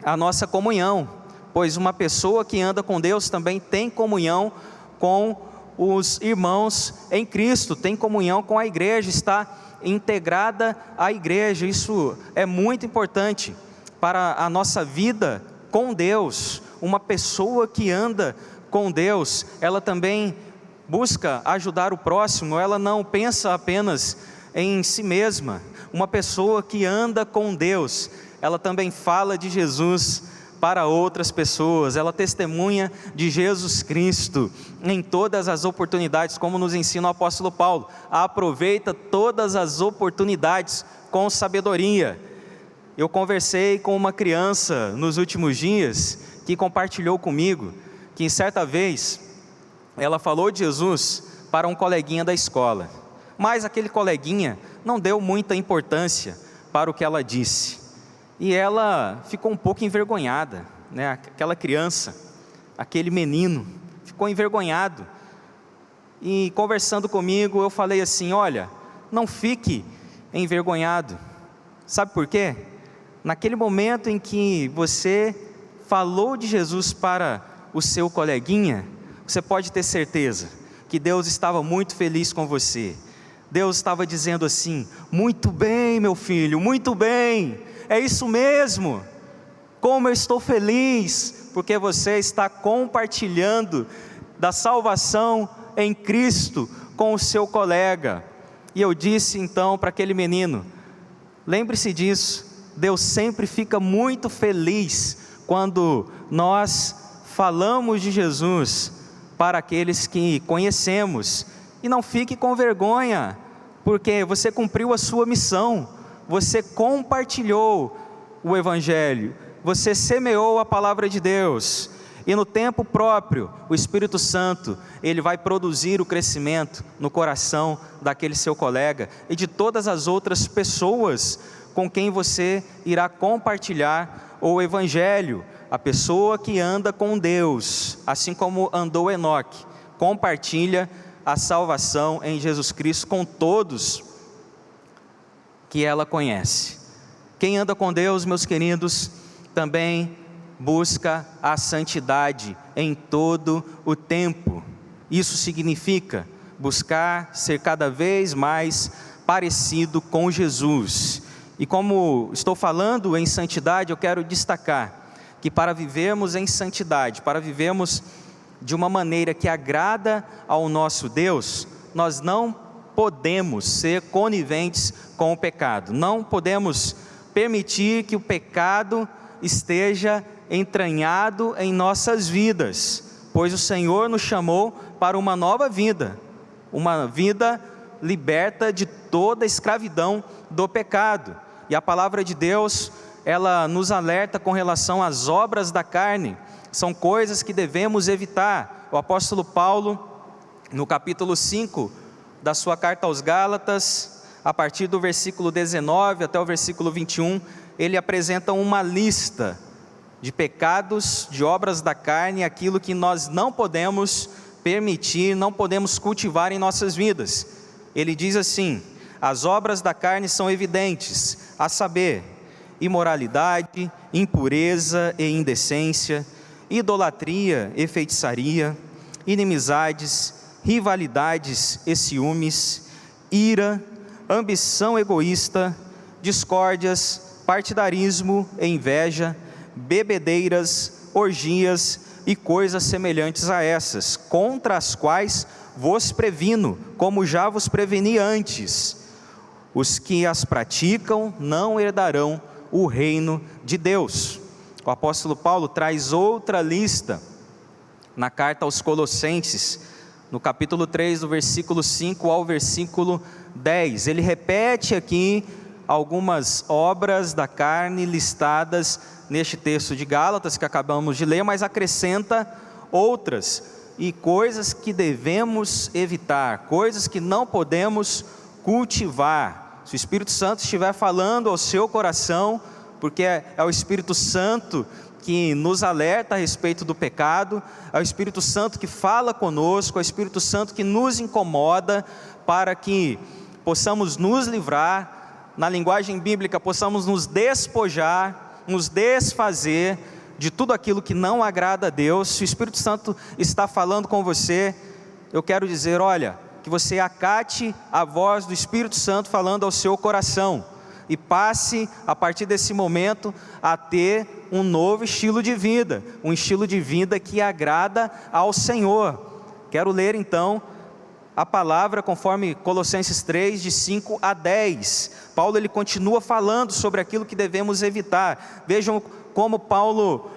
a nossa comunhão. Pois uma pessoa que anda com Deus também tem comunhão com os irmãos em Cristo, tem comunhão com a igreja, está integrada à igreja. Isso é muito importante para a nossa vida com Deus. Uma pessoa que anda com Deus, ela também busca ajudar o próximo, ela não pensa apenas em si mesma. Uma pessoa que anda com Deus, ela também fala de Jesus para outras pessoas, ela testemunha de Jesus Cristo em todas as oportunidades, como nos ensina o apóstolo Paulo. Aproveita todas as oportunidades com sabedoria. Eu conversei com uma criança nos últimos dias, que compartilhou comigo, que certa vez, ela falou de Jesus para um coleguinha da escola, mas aquele coleguinha não deu muita importância para o que ela disse. E ela ficou um pouco envergonhada, né? Aquela criança, aquele menino, ficou envergonhado. E conversando comigo, eu falei assim: olha, não fique envergonhado. Sabe por quê? Naquele momento em que você falou de Jesus para o seu coleguinha, você pode ter certeza que Deus estava muito feliz com você. Deus estava dizendo assim: muito bem, meu filho, muito bem. É isso mesmo, como eu estou feliz, porque você está compartilhando da salvação em Cristo com o seu colega. E eu disse então para aquele menino: lembre-se disso, Deus sempre fica muito feliz quando nós falamos de Jesus para aqueles que conhecemos. E não fique com vergonha, porque você cumpriu a sua missão. Você compartilhou o Evangelho, você semeou a palavra de Deus, e no tempo próprio, o Espírito Santo, ele vai produzir o crescimento no coração daquele seu colega e de todas as outras pessoas com quem você irá compartilhar o Evangelho. A pessoa que anda com Deus, assim como andou Enoque, compartilha a salvação em Jesus Cristo com todos que ela conhece. Quem anda com Deus, meus queridos, também busca a santidade em todo o tempo. Isso significa buscar ser cada vez mais parecido com Jesus. E como estou falando em santidade, eu quero destacar que para vivermos em santidade, para vivermos de uma maneira que agrada ao nosso Deus, nós não podemos ser coniventes com o pecado. Não podemos permitir que o pecado esteja entranhado em nossas vidas, pois o Senhor nos chamou para uma nova vida, uma vida liberta de toda a escravidão do pecado. E a palavra de Deus, ela nos alerta com relação às obras da carne, são coisas que devemos evitar. O apóstolo Paulo, no capítulo 5 da sua carta aos Gálatas, a partir do versículo 19 até o versículo 21, ele apresenta uma lista de pecados, de obras da carne, aquilo que nós não podemos permitir, não podemos cultivar em nossas vidas. Ele diz assim: as obras da carne são evidentes, a saber, imoralidade, impureza e indecência, idolatria e feitiçaria, inimizades, rivalidades e ciúmes, ira, ambição egoísta, discórdias, partidarismo e inveja, bebedeiras, orgias e coisas semelhantes a essas, contra as quais vos previno, como já vos preveni antes. Os que as praticam não herdarão o reino de Deus. O apóstolo Paulo traz outra lista na carta aos Colossenses, no capítulo 3, do versículo 5 ao versículo 10. Ele repete aqui algumas obras da carne listadas neste texto de Gálatas que acabamos de ler, mas acrescenta outras e coisas que devemos evitar, coisas que não podemos cultivar. Se o Espírito Santo estiver falando ao seu coração, porque é o Espírito Santo que nos alerta a respeito do pecado, é o Espírito Santo que fala conosco, é o Espírito Santo que nos incomoda para que possamos nos livrar, na linguagem bíblica, possamos nos despojar, nos desfazer de tudo aquilo que não agrada a Deus. Se o Espírito Santo está falando com você, eu quero dizer, olha, que você acate a voz do Espírito Santo falando ao seu coração e passe, a partir desse momento, a ter um novo estilo de vida, um estilo de vida que agrada ao Senhor. Quero ler então a palavra conforme Colossenses 3, de 5 a 10. Paulo ele continua falando sobre aquilo que devemos evitar. Vejam como Paulo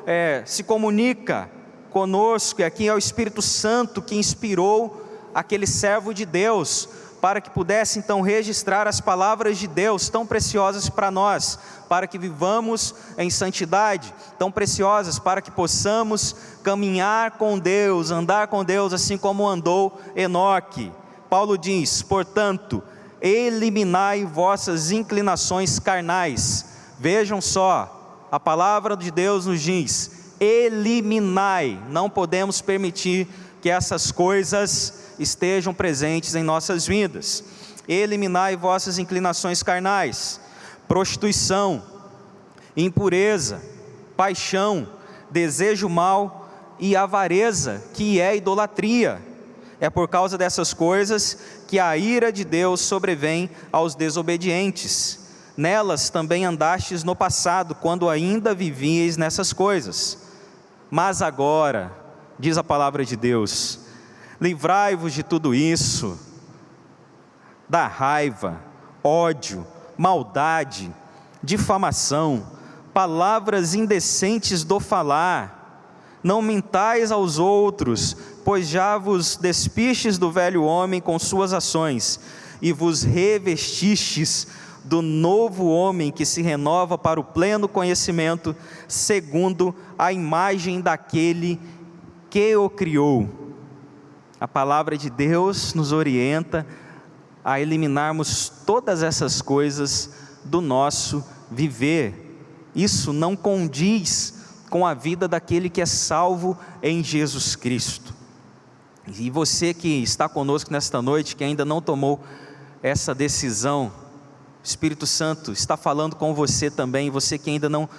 se comunica conosco, e aqui é o Espírito Santo que inspirou aquele servo de Deus, para que pudesse então registrar as palavras de Deus, tão preciosas para nós, para que vivamos em santidade, tão preciosas para que possamos caminhar com Deus, andar com Deus, assim como andou Enoque. Paulo diz, portanto, eliminai vossas inclinações carnais. Vejam só, a palavra de Deus nos diz, eliminai, não podemos permitir que essas coisas estejam presentes em nossas vidas. Eliminai vossas inclinações carnais, prostituição, impureza, paixão, desejo mau e avareza, que é idolatria. É por causa dessas coisas que a ira de Deus sobrevém aos desobedientes. Nelas também andastes no passado, quando ainda vivíeis nessas coisas. Mas agora, diz a palavra de Deus, livrai-vos de tudo isso, da raiva, ódio, maldade, difamação, palavras indecentes do falar. Não mintais aos outros, pois já vos despistes do velho homem com suas ações, e vos revestistes do novo homem que se renova para o pleno conhecimento, segundo a imagem daquele que o criou. A palavra de Deus nos orienta a eliminarmos todas essas coisas do nosso viver. Isso não condiz com a vida daquele que é salvo em Jesus Cristo. E você que está conosco nesta noite, que ainda não tomou essa decisão, o Espírito Santo está falando com você também, você que ainda não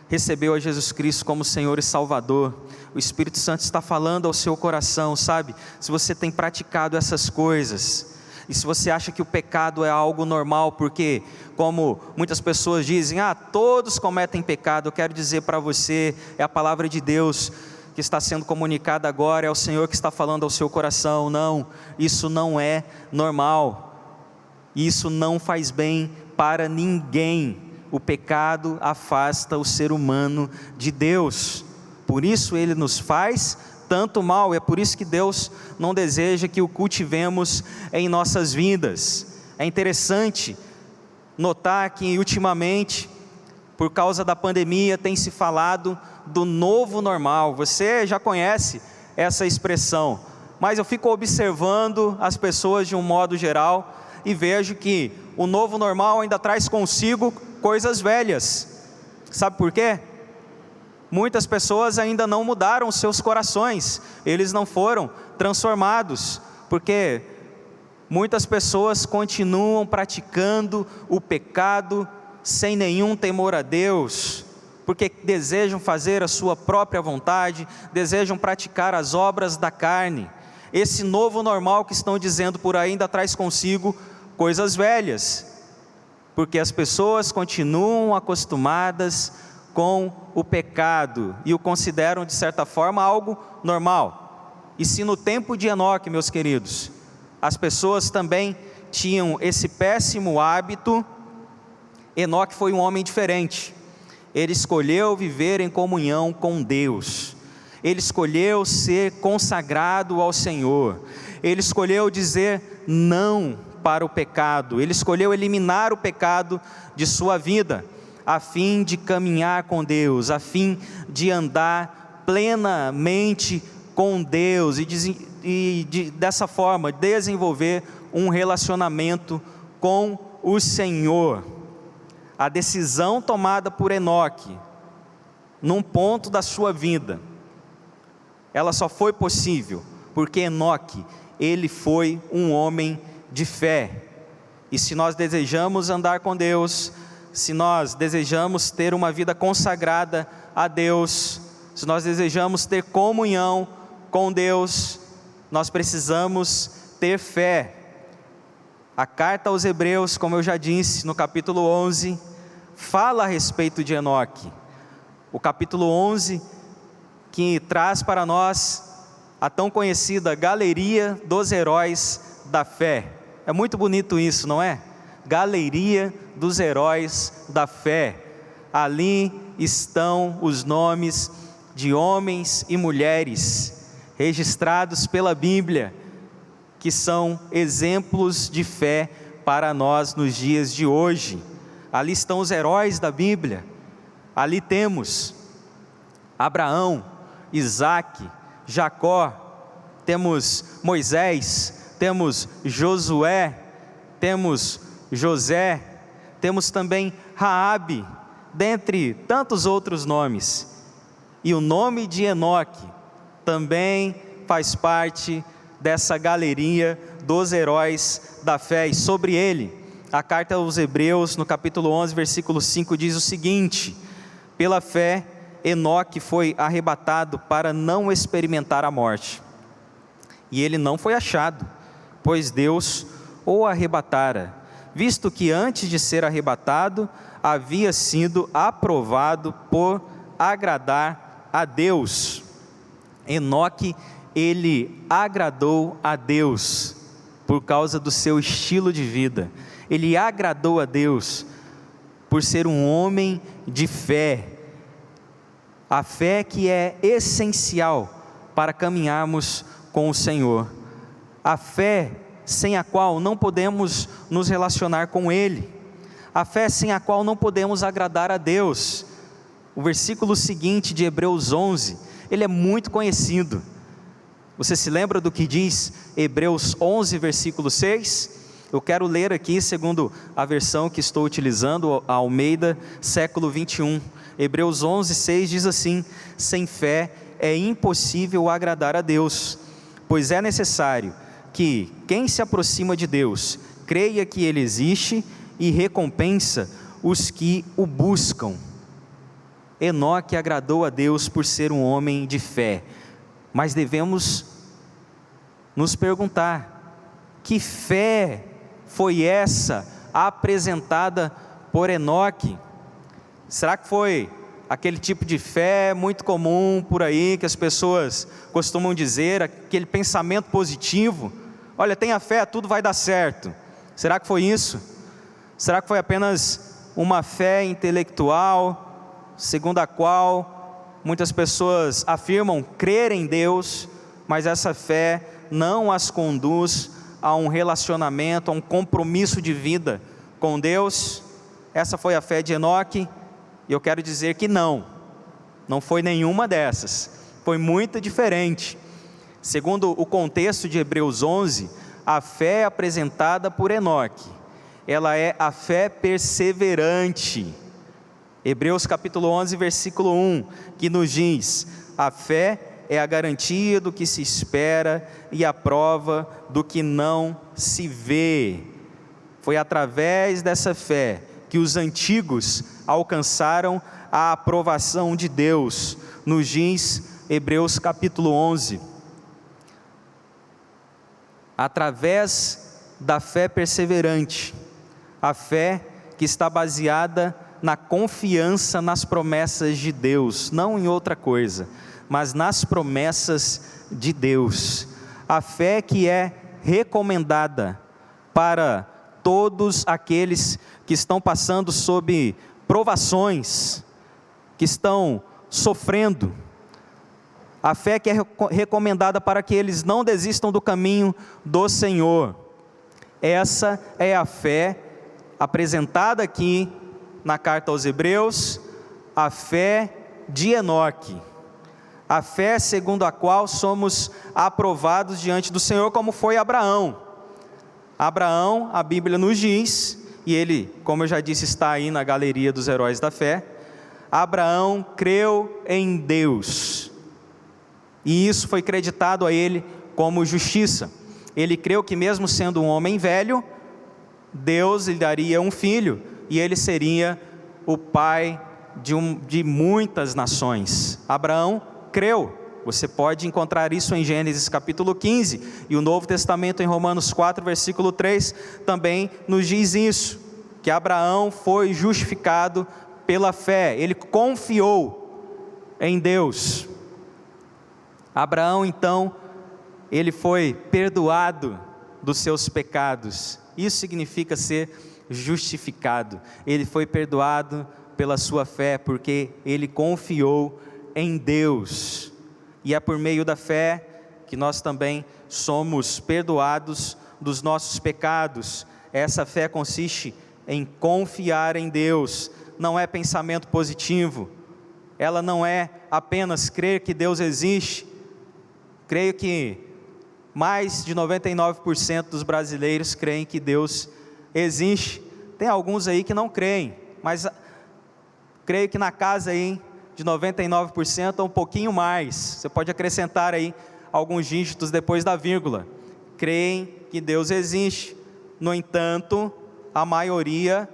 recebeu a Jesus Cristo como Senhor e Salvador, o Espírito Santo está falando ao seu coração, sabe? Se você tem praticado essas coisas, e se você acha que o pecado é algo normal, porque, como muitas pessoas dizem, todos cometem pecado, eu quero dizer para você, é a palavra de Deus que está sendo comunicada agora, é o Senhor que está falando ao seu coração. Não, isso não é normal, isso não faz bem para ninguém. O pecado afasta o ser humano de Deus, por isso ele nos faz tanto mal, é por isso que Deus não deseja que o cultivemos em nossas vidas. É interessante notar que ultimamente, por causa da pandemia, tem se falado do novo normal. Você já conhece essa expressão, mas eu fico observando as pessoas de um modo geral e vejo que o novo normal ainda traz consigo coisas velhas. Sabe por quê? Muitas pessoas ainda não mudaram seus corações, eles não foram transformados, porque muitas pessoas continuam praticando o pecado sem nenhum temor a Deus, porque desejam fazer a sua própria vontade, desejam praticar as obras da carne. Esse novo normal que estão dizendo por aí ainda traz consigo coisas velhas, porque as pessoas continuam acostumadas com o pecado e o consideram de certa forma algo normal. E se no tempo de Enoque, meus queridos, as pessoas também tinham esse péssimo hábito, Enoque foi um homem diferente. Ele escolheu viver em comunhão com Deus, ele escolheu ser consagrado ao Senhor, ele escolheu dizer não para o pecado, ele escolheu eliminar o pecado de sua vida, a fim de caminhar com Deus, a fim de andar plenamente com Deus e dessa forma desenvolver um relacionamento com o Senhor. A decisão tomada por Enoque, num ponto da sua vida, ela só foi possível porque Enoque, ele foi um homem de fé. E se nós desejamos andar com Deus, se nós desejamos ter uma vida consagrada a Deus, se nós desejamos ter comunhão com Deus, nós precisamos ter fé. A carta aos Hebreus, como eu já disse, no capítulo 11, fala a respeito de Enoque. O capítulo 11, que traz para nós a tão conhecida galeria dos heróis da fé. É muito bonito isso, não é? Galeria dos heróis da fé. Ali estão os nomes de homens e mulheres registrados pela Bíblia, que são exemplos de fé para nós nos dias de hoje. Ali estão os heróis da Bíblia. Ali temos Abraão, Isaque, Jacó, temos Moisés, temos Josué, temos José, temos também Raabe, dentre tantos outros nomes. E o nome de Enoque também faz parte dessa galeria dos heróis da fé. E sobre ele, a carta aos Hebreus, no capítulo 11, versículo 5, diz o seguinte: pela fé, Enoque foi arrebatado para não experimentar a morte. E ele não foi achado, pois Deus o arrebatara, visto que antes de ser arrebatado, havia sido aprovado por agradar a Deus. Enoque, ele agradou a Deus, por causa do seu estilo de vida. Ele agradou a Deus, por ser um homem de fé. A fé que é essencial para caminharmos com o Senhor. A fé sem a qual não podemos nos relacionar com Ele. a fé sem a qual não podemos agradar a Deus. O versículo seguinte de Hebreus 11, ele é muito conhecido. Você se lembra do que diz Hebreus 11, versículo 6? Eu quero ler aqui, segundo a versão que estou utilizando, a Almeida, século 21. Hebreus 11, 6 diz assim: sem fé é impossível agradar a Deus, pois é necessário que quem se aproxima de Deus creia que Ele existe e recompensa os que o buscam. Enoque agradou a Deus por ser um homem de fé, mas devemos nos perguntar: que fé foi essa apresentada por Enoque? Será que foi aquele tipo de fé muito comum por aí, que as pessoas costumam dizer, aquele pensamento positivo? Olha, tenha fé, tudo vai dar certo. Será que foi isso? Será que foi apenas uma fé intelectual, segundo a qual muitas pessoas afirmam crer em Deus, mas essa fé não as conduz a um relacionamento, a um compromisso de vida com Deus? Essa foi a fé de Enoque? E eu quero dizer que não foi nenhuma dessas, foi muito diferente. Segundo o contexto de Hebreus 11, a fé apresentada por Enoque, ela é a fé perseverante. Hebreus capítulo 11, versículo 1, que nos diz: a fé é a garantia do que se espera e a prova do que não se vê. Foi através dessa fé que os antigos alcançaram a aprovação de Deus, nos diz Hebreus capítulo 11. Através da fé perseverante, a fé que está baseada na confiança nas promessas de Deus, não em outra coisa, mas nas promessas de Deus. A fé que é recomendada para todos aqueles que estão passando sob provações, que estão sofrendo. A fé que é recomendada para que eles não desistam do caminho do Senhor. Essa é a fé apresentada aqui na carta aos Hebreus, a fé de Enoque. A fé segundo a qual somos aprovados diante do Senhor, como foi Abraão. Abraão, a Bíblia nos diz, e ele, como eu já disse, está aí na galeria dos heróis da fé. Abraão creu em Deus, e isso foi creditado a ele como justiça. Ele creu que mesmo sendo um homem velho, Deus lhe daria um filho, e ele seria o pai de muitas nações. Abraão creu. Você pode encontrar isso em Gênesis capítulo 15, e o Novo Testamento em Romanos 4, versículo 3, também nos diz isso, que Abraão foi justificado pela fé, ele confiou em Deus. Abraão então, ele foi perdoado dos seus pecados, isso significa ser justificado. Ele foi perdoado pela sua fé, porque ele confiou em Deus. E é por meio da fé que nós também somos perdoados dos nossos pecados. Essa fé consiste em confiar em Deus, não é pensamento positivo, ela não é apenas crer que Deus existe. Creio que mais de 99% dos brasileiros creem que Deus existe. Tem alguns aí que não creem, mas creio que na casa aí de 99% ou um pouquinho mais, você pode acrescentar aí alguns dígitos depois da vírgula, creem que Deus existe. No entanto, a maioria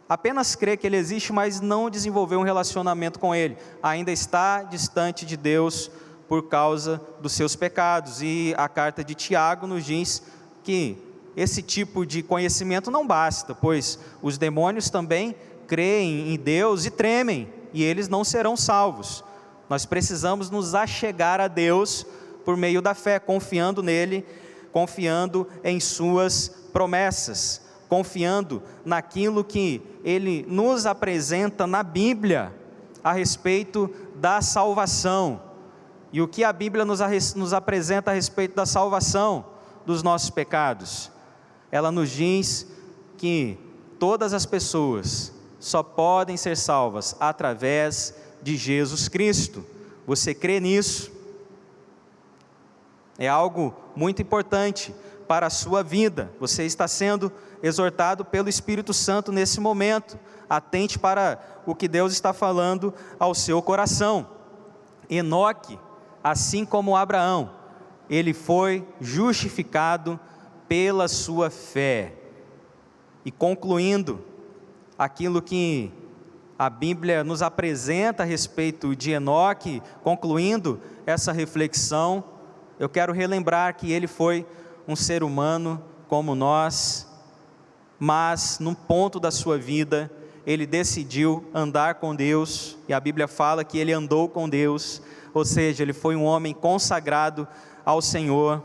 apenas crê que Ele existe, mas não desenvolveu um relacionamento com Ele, ainda está distante de Deus por causa dos seus pecados. E a carta de Tiago nos diz que esse tipo de conhecimento não basta, pois os demônios também creem em Deus e tremem, e eles não serão salvos. Nós precisamos nos achegar a Deus por meio da fé, confiando nele, confiando em suas promessas, confiando naquilo que ele nos apresenta na Bíblia a respeito da salvação. E o que a Bíblia nos apresenta a respeito da salvação dos nossos pecados? Ela nos diz que todas as pessoas só podem ser salvas através de Jesus Cristo. Você crê nisso? É algo muito importante para a sua vida. Você está sendo exortado pelo Espírito Santo nesse momento. Atente para o que Deus está falando ao seu coração. Enoque, assim como Abraão, ele foi justificado pela sua fé. E concluindo aquilo que a Bíblia nos apresenta a respeito de Enoque, concluindo essa reflexão, eu quero relembrar que ele foi um ser humano como nós, mas num ponto da sua vida, ele decidiu andar com Deus, e a Bíblia fala que ele andou com Deus, ou seja, ele foi um homem consagrado ao Senhor,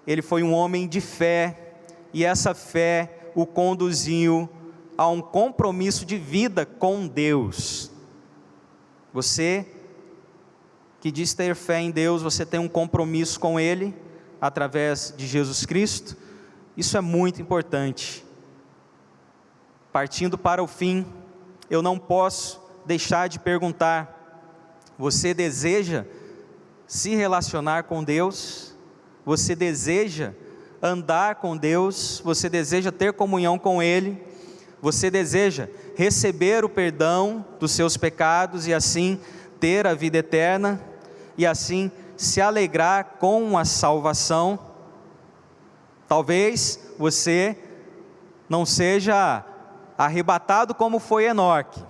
ele foi um homem de fé, e essa fé o conduziu a um compromisso de vida com Deus. Você que diz ter fé em Deus, você tem um compromisso com Ele, através de Jesus Cristo. Isso é muito importante. Partindo para o fim, eu não posso deixar de perguntar: você deseja se relacionar com Deus? Você deseja andar com Deus? Você deseja ter comunhão com Ele? Você deseja receber o perdão dos seus pecados e assim ter a vida eterna? E assim se alegrar com a salvação? Talvez você não seja arrebatado como foi Enoque,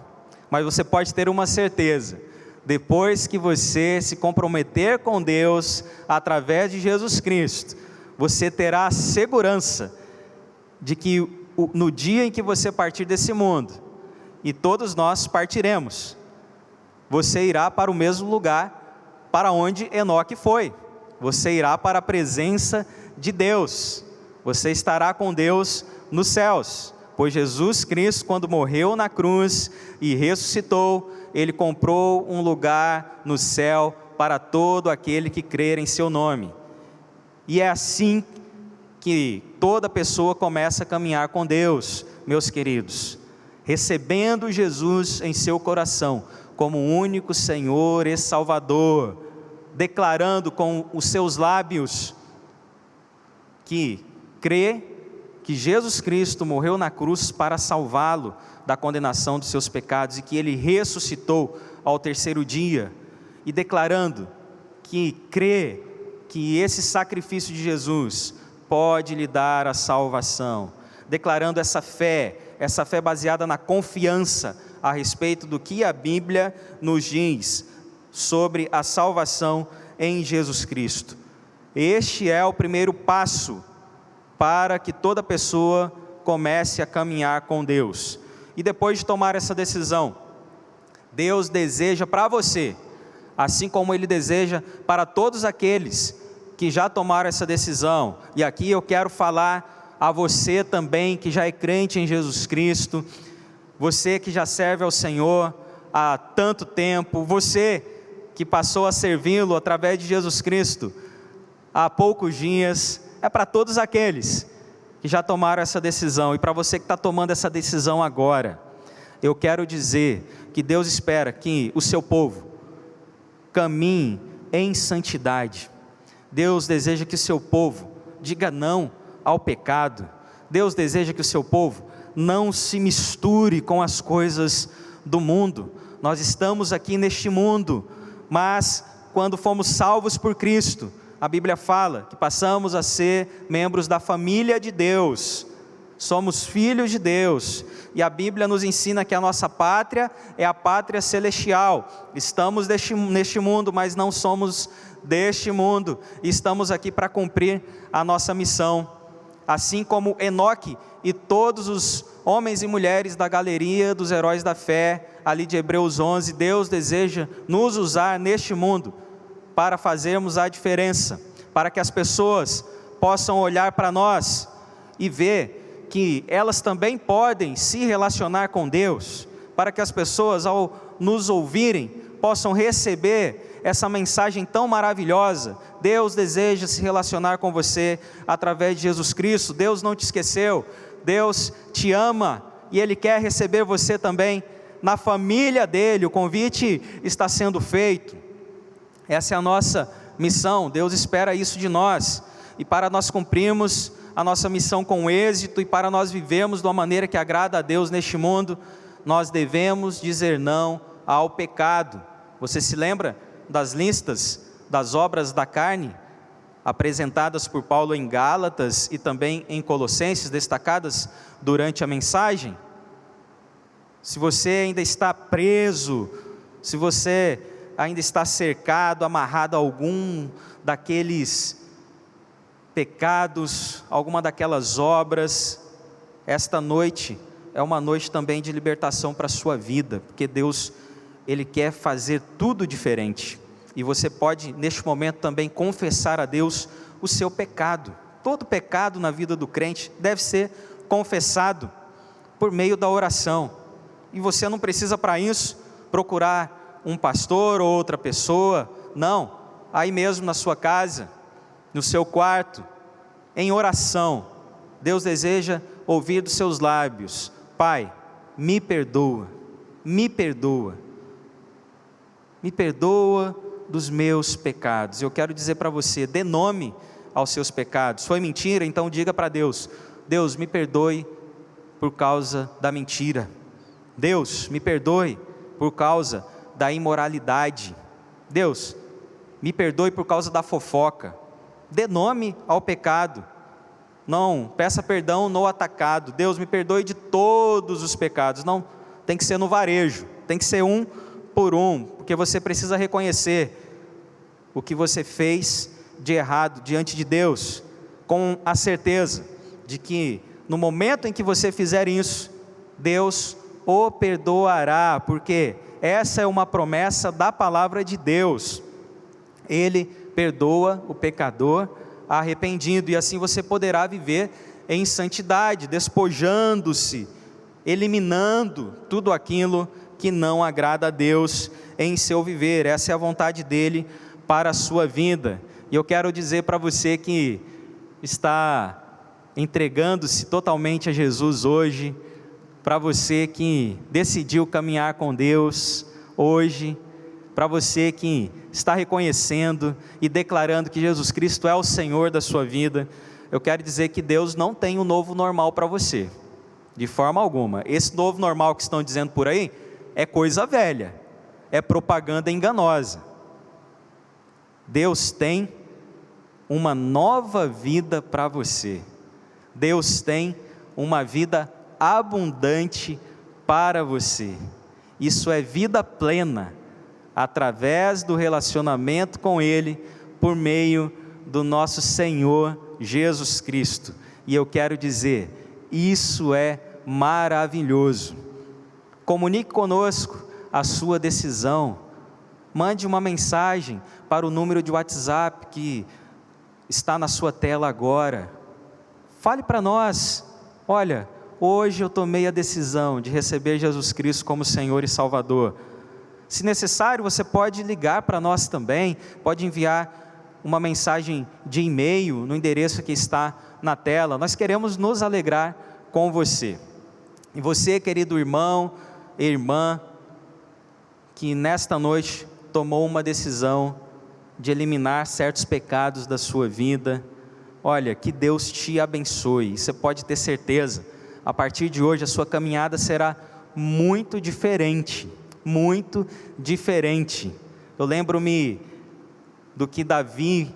mas você pode ter uma certeza: depois que você se comprometer com Deus através de Jesus Cristo, você terá a segurança de que no dia em que você partir desse mundo, e todos nós partiremos, você irá para o mesmo lugar para onde Enoque foi. Você irá para a presença de Deus, você estará com Deus nos céus, pois Jesus Cristo, quando morreu na cruz e ressuscitou, Ele comprou um lugar no céu para todo aquele que crer em seu nome. E é assim que toda pessoa começa a caminhar com Deus, meus queridos, recebendo Jesus em seu coração como único Senhor e Salvador, declarando com os seus lábios que crê que Jesus Cristo morreu na cruz para salvá-lo da condenação dos seus pecados e que Ele ressuscitou ao terceiro dia, e declarando que crê que esse sacrifício de Jesus pode lhe dar a salvação, declarando essa fé baseada na confiança a respeito do que a Bíblia nos diz sobre a salvação em Jesus Cristo. Este é o primeiro passo para que toda pessoa comece a caminhar com Deus. E depois de tomar essa decisão, Deus deseja para você, assim como Ele deseja para todos aqueles que já tomaram essa decisão. E aqui eu quero falar a você também que já é crente em Jesus Cristo, você que já serve ao Senhor há tanto tempo, você que passou a servi-lo através de Jesus Cristo há poucos dias. É para todos aqueles que já tomaram essa decisão, e para você que está tomando essa decisão agora, eu quero dizer que Deus espera que o seu povo caminhe em santidade. Deus deseja que o seu povo diga não ao pecado. Deus deseja que o seu povo não se misture com as coisas do mundo. Nós estamos aqui neste mundo, mas quando fomos salvos por Cristo, a Bíblia fala que passamos a ser membros da família de Deus, somos filhos de Deus, e a Bíblia nos ensina que a nossa pátria é a pátria celestial. Estamos neste mundo, mas não somos deste mundo, e estamos aqui para cumprir a nossa missão. Assim como Enoque e todos os homens e mulheres da galeria dos heróis da fé, ali de Hebreus 11, Deus deseja nos usar neste mundo para fazermos a diferença, para que as pessoas possam olhar para nós e ver que elas também podem se relacionar com Deus, para que as pessoas, ao nos ouvirem, possam receber essa mensagem tão maravilhosa. Deus deseja se relacionar com você através de Jesus Cristo. Deus não te esqueceu, Deus te ama e Ele quer receber você também na família dEle. O convite está sendo feito. Essa é a nossa missão. Deus espera isso de nós. E para nós cumprirmos a nossa missão com êxito e para nós vivermos de uma maneira que agrada a Deus neste mundo, nós devemos dizer não ao pecado. Você se lembra das listas das obras da carne apresentadas por Paulo em Gálatas e também em Colossenses, destacadas durante a mensagem? Se você ainda está preso, se você ainda está cercado, amarrado a algum daqueles pecados, alguma daquelas obras, esta noite é uma noite também de libertação para a sua vida, porque Deus, Ele quer fazer tudo diferente, e você pode neste momento também confessar a Deus o seu pecado. Todo pecado na vida do crente deve ser confessado por meio da oração, e você não precisa para isso procurar um pastor ou outra pessoa, não, aí mesmo na sua casa, no seu quarto, em oração, Deus deseja ouvir dos seus lábios: Pai, me perdoa, me perdoa, me perdoa dos meus pecados. Eu quero dizer para você, dê nome aos seus pecados. Foi mentira? Então diga para Deus: Deus, me perdoe por causa da mentira. Deus, me perdoe por causa da imoralidade. Deus, me perdoe por causa da fofoca. Dê nome ao pecado. Não peça perdão no atacado. Deus, me perdoe de todos os pecados. Não, tem que ser no varejo, tem que ser um por um, porque você precisa reconhecer o que você fez de errado diante de Deus, com a certeza de que no momento em que você fizer isso, Deus o perdoará, porque essa é uma promessa da palavra de Deus. Ele perdoa o pecador arrependido, e assim você poderá viver em santidade, despojando-se, eliminando tudo aquilo que não agrada a Deus em seu viver. Essa é a vontade dele para a sua vida. E eu quero dizer para você que está entregando-se totalmente a Jesus hoje, para você que decidiu caminhar com Deus hoje, para você que está reconhecendo e declarando que Jesus Cristo é o Senhor da sua vida, eu quero dizer que Deus não tem um novo normal para você, de forma alguma. Esse novo normal que estão dizendo por aí é coisa velha, é propaganda enganosa. Deus tem uma nova vida para você. Deus tem uma vida abundante para você. Isso é vida plena, através do relacionamento com Ele, por meio do nosso Senhor Jesus Cristo. E eu quero dizer, isso é maravilhoso. Comunique conosco a sua decisão. Mande uma mensagem para o número de WhatsApp que está na sua tela agora. Fale para nós: olha, hoje eu tomei a decisão de receber Jesus Cristo como Senhor e Salvador. Se necessário, você pode ligar para nós também, pode enviar uma mensagem de e-mail no endereço que está na tela. Nós queremos nos alegrar com você. E você, querido irmão e irmã, que nesta noite tomou uma decisão de eliminar certos pecados da sua vida, olha, que Deus te abençoe. Você pode ter certeza, a partir de hoje a sua caminhada será muito diferente, muito diferente. Eu lembro-me do que Davi,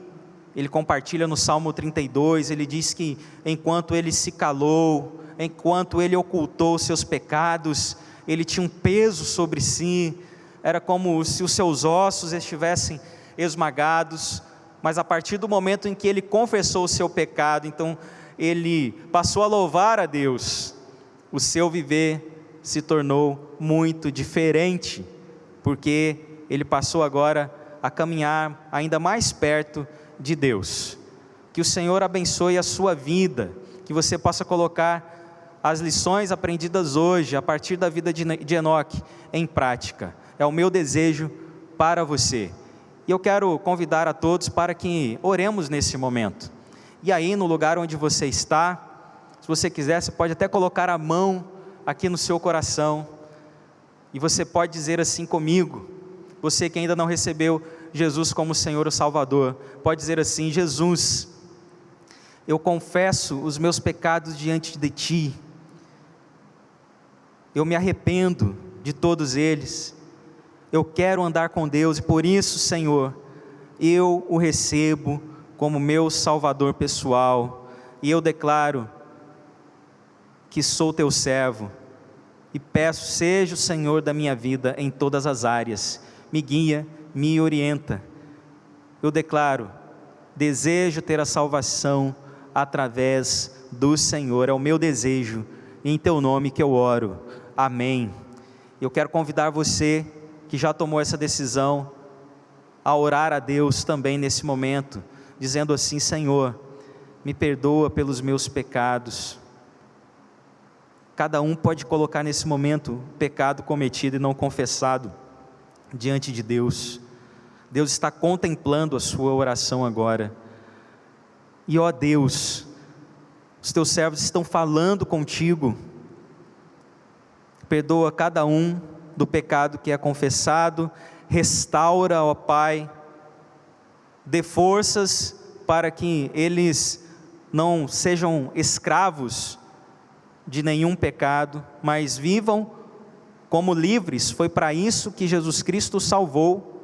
ele compartilha no Salmo 32, ele diz que enquanto ele se calou, enquanto ele ocultou os seus pecados, ele tinha um peso sobre si, era como se os seus ossos estivessem esmagados, mas a partir do momento em que ele confessou o seu pecado, então ele passou a louvar a Deus, o seu viver se tornou muito diferente, porque ele passou agora a caminhar ainda mais perto de Deus. Que o Senhor abençoe a sua vida, que você possa colocar as lições aprendidas hoje, a partir da vida de Enoque, em prática. É o meu desejo para você. E eu quero convidar a todos para que oremos nesse momento. E aí, no lugar onde você está, Se você quiser, você pode até colocar a mão aqui no seu coração, e você pode dizer assim comigo, você que ainda não recebeu Jesus como Senhor ou Salvador, pode dizer assim: Jesus, eu confesso os meus pecados diante de Ti, eu me arrependo de todos eles, eu quero andar com Deus, e por isso, Senhor, eu o recebo como meu Salvador pessoal, e eu declaro que sou Teu servo, e peço, seja o Senhor da minha vida em todas as áreas, me guia, me orienta. Eu declaro, desejo ter a salvação através do Senhor, é o meu desejo, e em Teu nome que eu oro, amém. Eu quero convidar você que já tomou essa decisão, a orar a Deus também nesse momento, dizendo assim: Senhor, me perdoa pelos meus pecados. Cada um pode colocar nesse momento o pecado cometido e não confessado diante de Deus. Deus está contemplando a sua oração agora. E ó Deus, os Teus servos estão falando contigo. Perdoa cada um do pecado que é confessado, restaura, ó Pai, dê forças para que eles não sejam escravos de nenhum pecado, mas vivam como livres. Foi para isso que Jesus Cristo os salvou,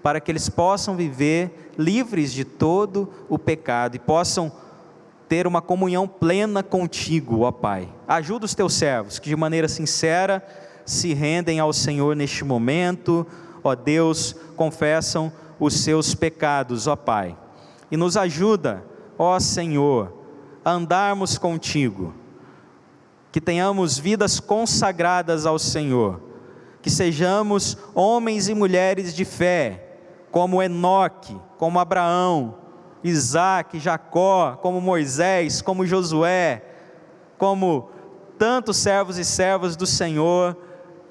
para que eles possam viver livres de todo o pecado e possam ter uma comunhão plena contigo, ó Pai. Ajuda os Teus servos que de maneira sincera se rendem ao Senhor neste momento, ó Deus, confessam os seus pecados, ó Pai, e nos ajuda, ó Senhor, a andarmos contigo, que tenhamos vidas consagradas ao Senhor, que sejamos homens e mulheres de fé, como Enoque, como Abraão, Isaac, Jacó, como Moisés, como Josué, como tantos servos e servas do Senhor,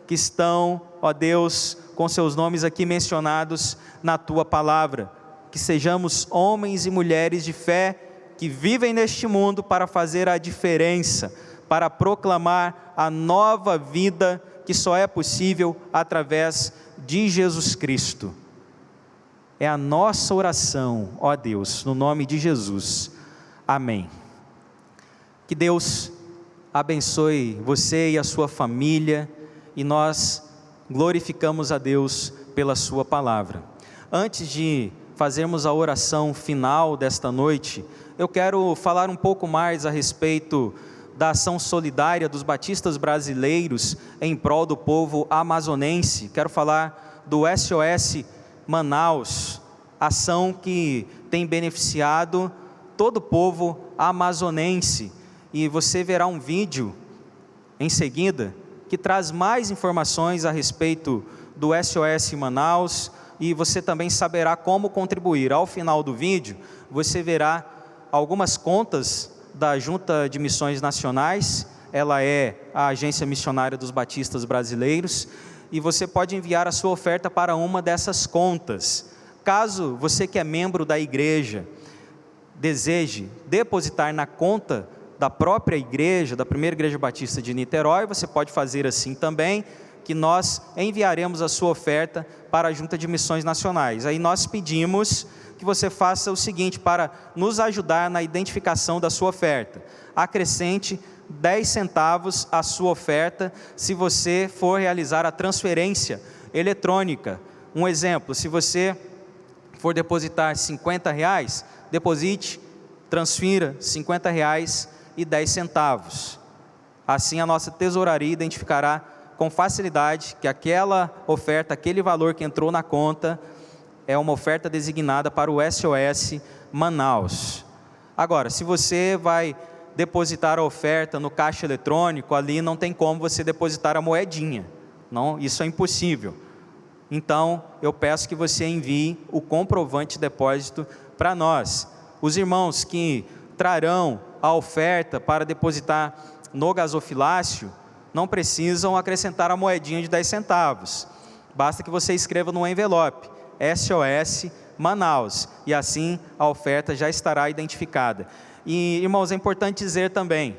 que estão, ó Deus, com seus nomes aqui mencionados na Tua palavra, que sejamos homens e mulheres de fé, que vivem neste mundo para fazer a diferença, para proclamar a nova vida que só é possível através de Jesus Cristo. É a nossa oração, ó Deus, no nome de Jesus, amém. Que Deus abençoe você e a sua família, e nós glorificamos a Deus pela sua palavra. Antes de fazermos a oração final desta noite, eu quero falar um pouco mais a respeito da ação solidária dos batistas brasileiros em prol do povo amazonense. Quero falar do SOS Manaus, ação que tem beneficiado todo o povo amazonense, e você verá um vídeo em seguida que traz mais informações a respeito do SOS Manaus, e você também saberá como contribuir. Ao final do vídeo, você verá algumas contas da Junta de Missões Nacionais, ela é a agência missionária dos batistas brasileiros, e você pode enviar a sua oferta para uma dessas contas. Caso você que é membro da igreja deseje depositar na conta da própria igreja, da Primeira Igreja Batista de Niterói, você pode fazer assim também, que nós enviaremos a sua oferta para a Junta de Missões Nacionais. Aí nós pedimos que você faça o seguinte, para nos ajudar na identificação da sua oferta: acrescente 10 centavos à sua oferta, se você for realizar a transferência eletrônica. Um exemplo, se você for depositar R$50, deposite, transfira R$50,10. Assim a nossa tesouraria identificará com facilidade que aquela oferta, aquele valor que entrou na conta, é uma oferta designada para o SOS Manaus. Agora, se você vai depositar a oferta no caixa eletrônico, ali não tem como você depositar a moedinha, não, isso é impossível. Então, eu peço que você envie o comprovante de depósito para nós. Os irmãos que trarão a oferta para depositar no gasofilácio, não precisam acrescentar a moedinha de 10 centavos. Basta que você escreva no envelope SOS Manaus, e assim a oferta já estará identificada. E, irmãos, é importante dizer também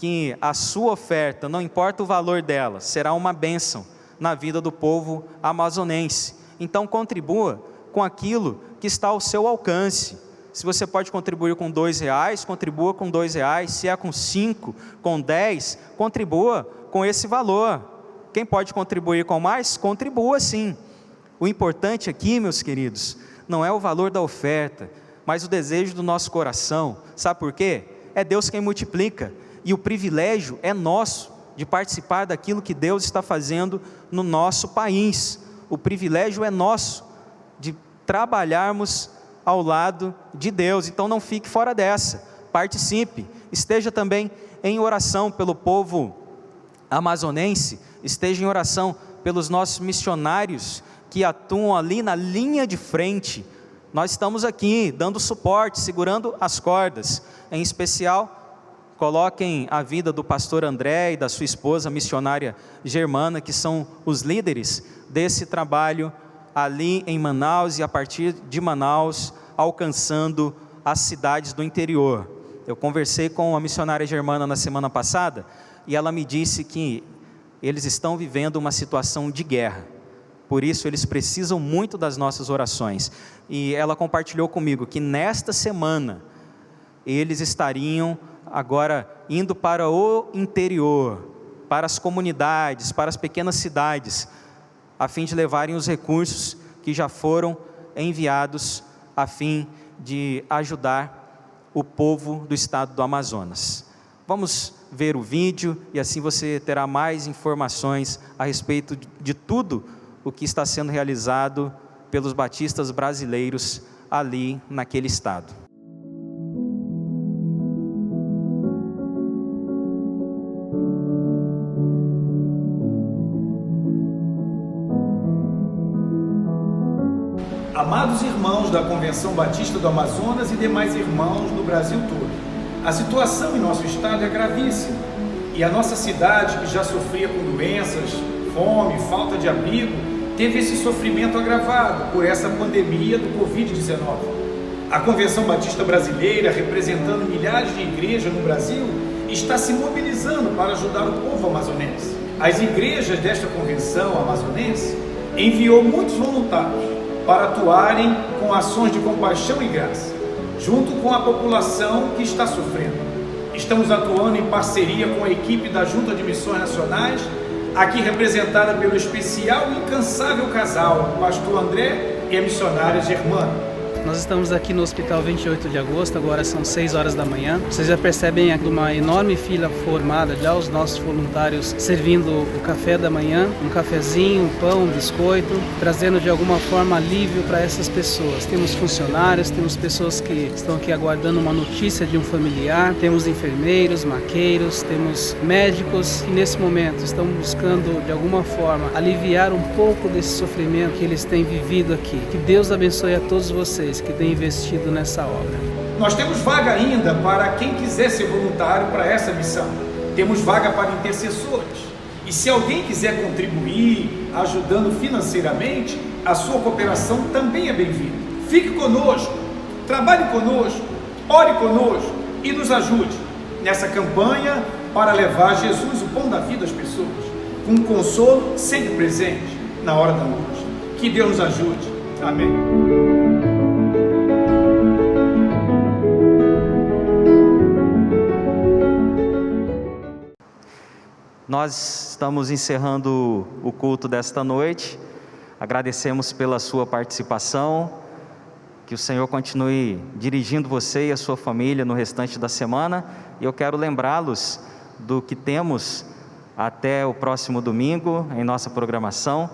que a sua oferta, não importa o valor dela, será uma bênção na vida do povo amazonense. Então contribua com aquilo que está ao seu alcance. Se você pode contribuir com R$2, contribua com R$2. Se é com 5, com 10, contribua com esse valor. Quem pode contribuir com mais? Contribua sim. O importante aqui, meus queridos, não é o valor da oferta, mas o desejo do nosso coração. Sabe por quê? É Deus quem multiplica, e o privilégio é nosso de participar daquilo que Deus está fazendo no nosso país. O privilégio é nosso de trabalharmos ao lado de Deus. Então não fique fora dessa, participe, esteja também em oração pelo povo amazonense, esteja em oração pelos nossos missionários que atuam ali na linha de frente. Nós estamos aqui dando suporte, segurando as cordas. Em especial, coloquem a vida do pastor André e da sua esposa, a missionária Germana, que são os líderes desse trabalho ali em Manaus e a partir de Manaus, alcançando as cidades do interior. Eu conversei com a missionária Germana na semana passada e ela me disse que eles estão vivendo uma situação de guerra. Por isso eles precisam muito das nossas orações. E ela compartilhou comigo que nesta semana eles estariam agora indo para o interior, para as comunidades, para as pequenas cidades, a fim de levarem os recursos que já foram enviados a fim de ajudar o povo do estado do Amazonas. Vamos ver o vídeo e assim você terá mais informações a respeito de tudo o que está sendo realizado pelos batistas brasileiros ali naquele estado. Amados irmãos da Convenção Batista do Amazonas e demais irmãos do Brasil todo, a situação em nosso estado é gravíssima e a nossa cidade, que já sofria com doenças, fome, falta de abrigo, teve esse sofrimento agravado por essa pandemia do Covid-19. A Convenção Batista Brasileira, representando milhares de igrejas no Brasil, está se mobilizando para ajudar o povo amazonense. As igrejas desta convenção amazonense enviou muitos voluntários para atuarem com ações de compaixão e graça, junto com a população que está sofrendo. Estamos atuando em parceria com a equipe da Junta de Missões Nacionais, aqui representada pelo especial e incansável casal, o pastor André e a missionária Germana. Nós estamos aqui no Hospital 28 de Agosto, agora são 6 horas da manhã. Vocês já percebem aqui uma enorme fila formada, já os nossos voluntários servindo o café da manhã, um cafezinho, um pão, um biscoito, trazendo de alguma forma alívio para essas pessoas. Temos funcionários, temos pessoas que estão aqui aguardando uma notícia de um familiar, temos enfermeiros, maqueiros, temos médicos que nesse momento estão buscando de alguma forma aliviar um pouco desse sofrimento que eles têm vivido aqui. Que Deus abençoe a todos vocês que têm investido nessa obra. Nós temos vaga ainda para quem quiser ser voluntário para essa missão. Temos vaga para intercessores. E se alguém quiser contribuir, ajudando financeiramente, a sua cooperação também é bem-vinda. Fique conosco, trabalhe conosco, ore conosco e nos ajude nessa campanha para levar Jesus, o pão da vida, às pessoas, com um consolo sempre presente na hora da angústia. Que Deus nos ajude. Amém. Nós estamos encerrando o culto desta noite, agradecemos pela sua participação, que o Senhor continue dirigindo você e a sua família no restante da semana, e eu quero lembrá-los do que temos até o próximo domingo em nossa programação.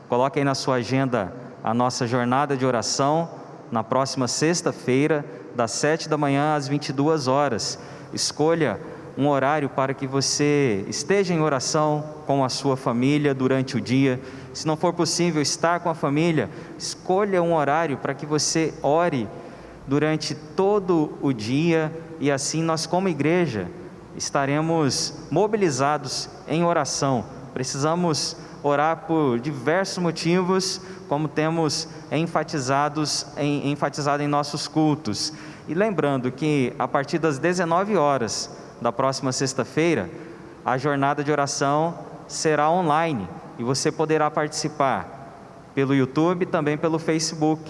Coloque aí na sua agenda a nossa jornada de oração, na próxima sexta-feira, das 7 da manhã às 22 horas, escolha um horário para que você esteja em oração com a sua família durante o dia. Se não for possível estar com a família, escolha um horário para que você ore durante todo o dia, e assim nós como igreja estaremos mobilizados em oração. Precisamos orar por diversos motivos, como temos enfatizado em nossos cultos. E lembrando que a partir das 19 horas, da próxima sexta-feira, a jornada de oração será online e você poderá participar pelo YouTube e também pelo Facebook.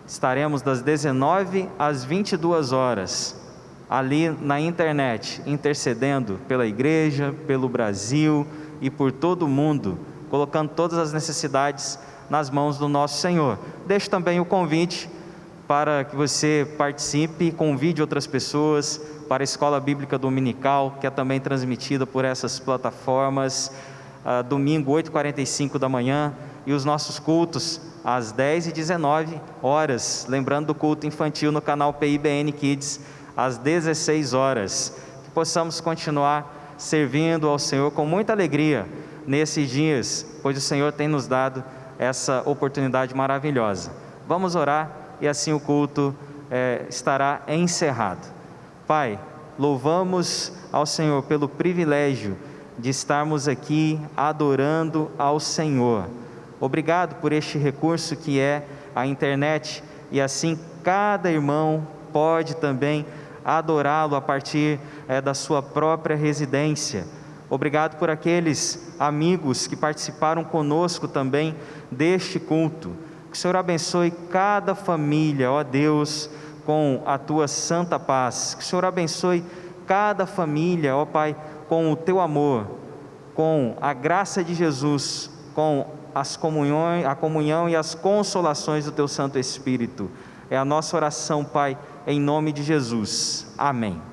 Estaremos das 19 às 22 horas ali na internet, intercedendo pela igreja, pelo Brasil e por todo o mundo, colocando todas as necessidades nas mãos do nosso Senhor. Deixo também o convite para que você participe e convide outras pessoas para a Escola Bíblica Dominical, que é também transmitida por essas plataformas, domingo 8h45 da manhã, e os nossos cultos às 10 e 19 horas, lembrando do culto infantil no canal PIBN Kids, às 16 horas, que possamos continuar servindo ao Senhor com muita alegria nesses dias, pois o Senhor tem nos dado essa oportunidade maravilhosa. Vamos orar e assim o culto estará encerrado. Pai, louvamos ao Senhor pelo privilégio de estarmos aqui adorando ao Senhor. Obrigado por este recurso que é a internet, e assim cada irmão pode também adorá-lo a partir da sua própria residência. Obrigado por aqueles amigos que participaram conosco também deste culto. Que o Senhor abençoe cada família, ó Deus, com a Tua santa paz. Que o Senhor abençoe cada família, ó Pai, com o Teu amor, com a graça de Jesus, com a comunhão e as consolações do Teu Santo Espírito. É a nossa oração, Pai, em nome de Jesus. Amém.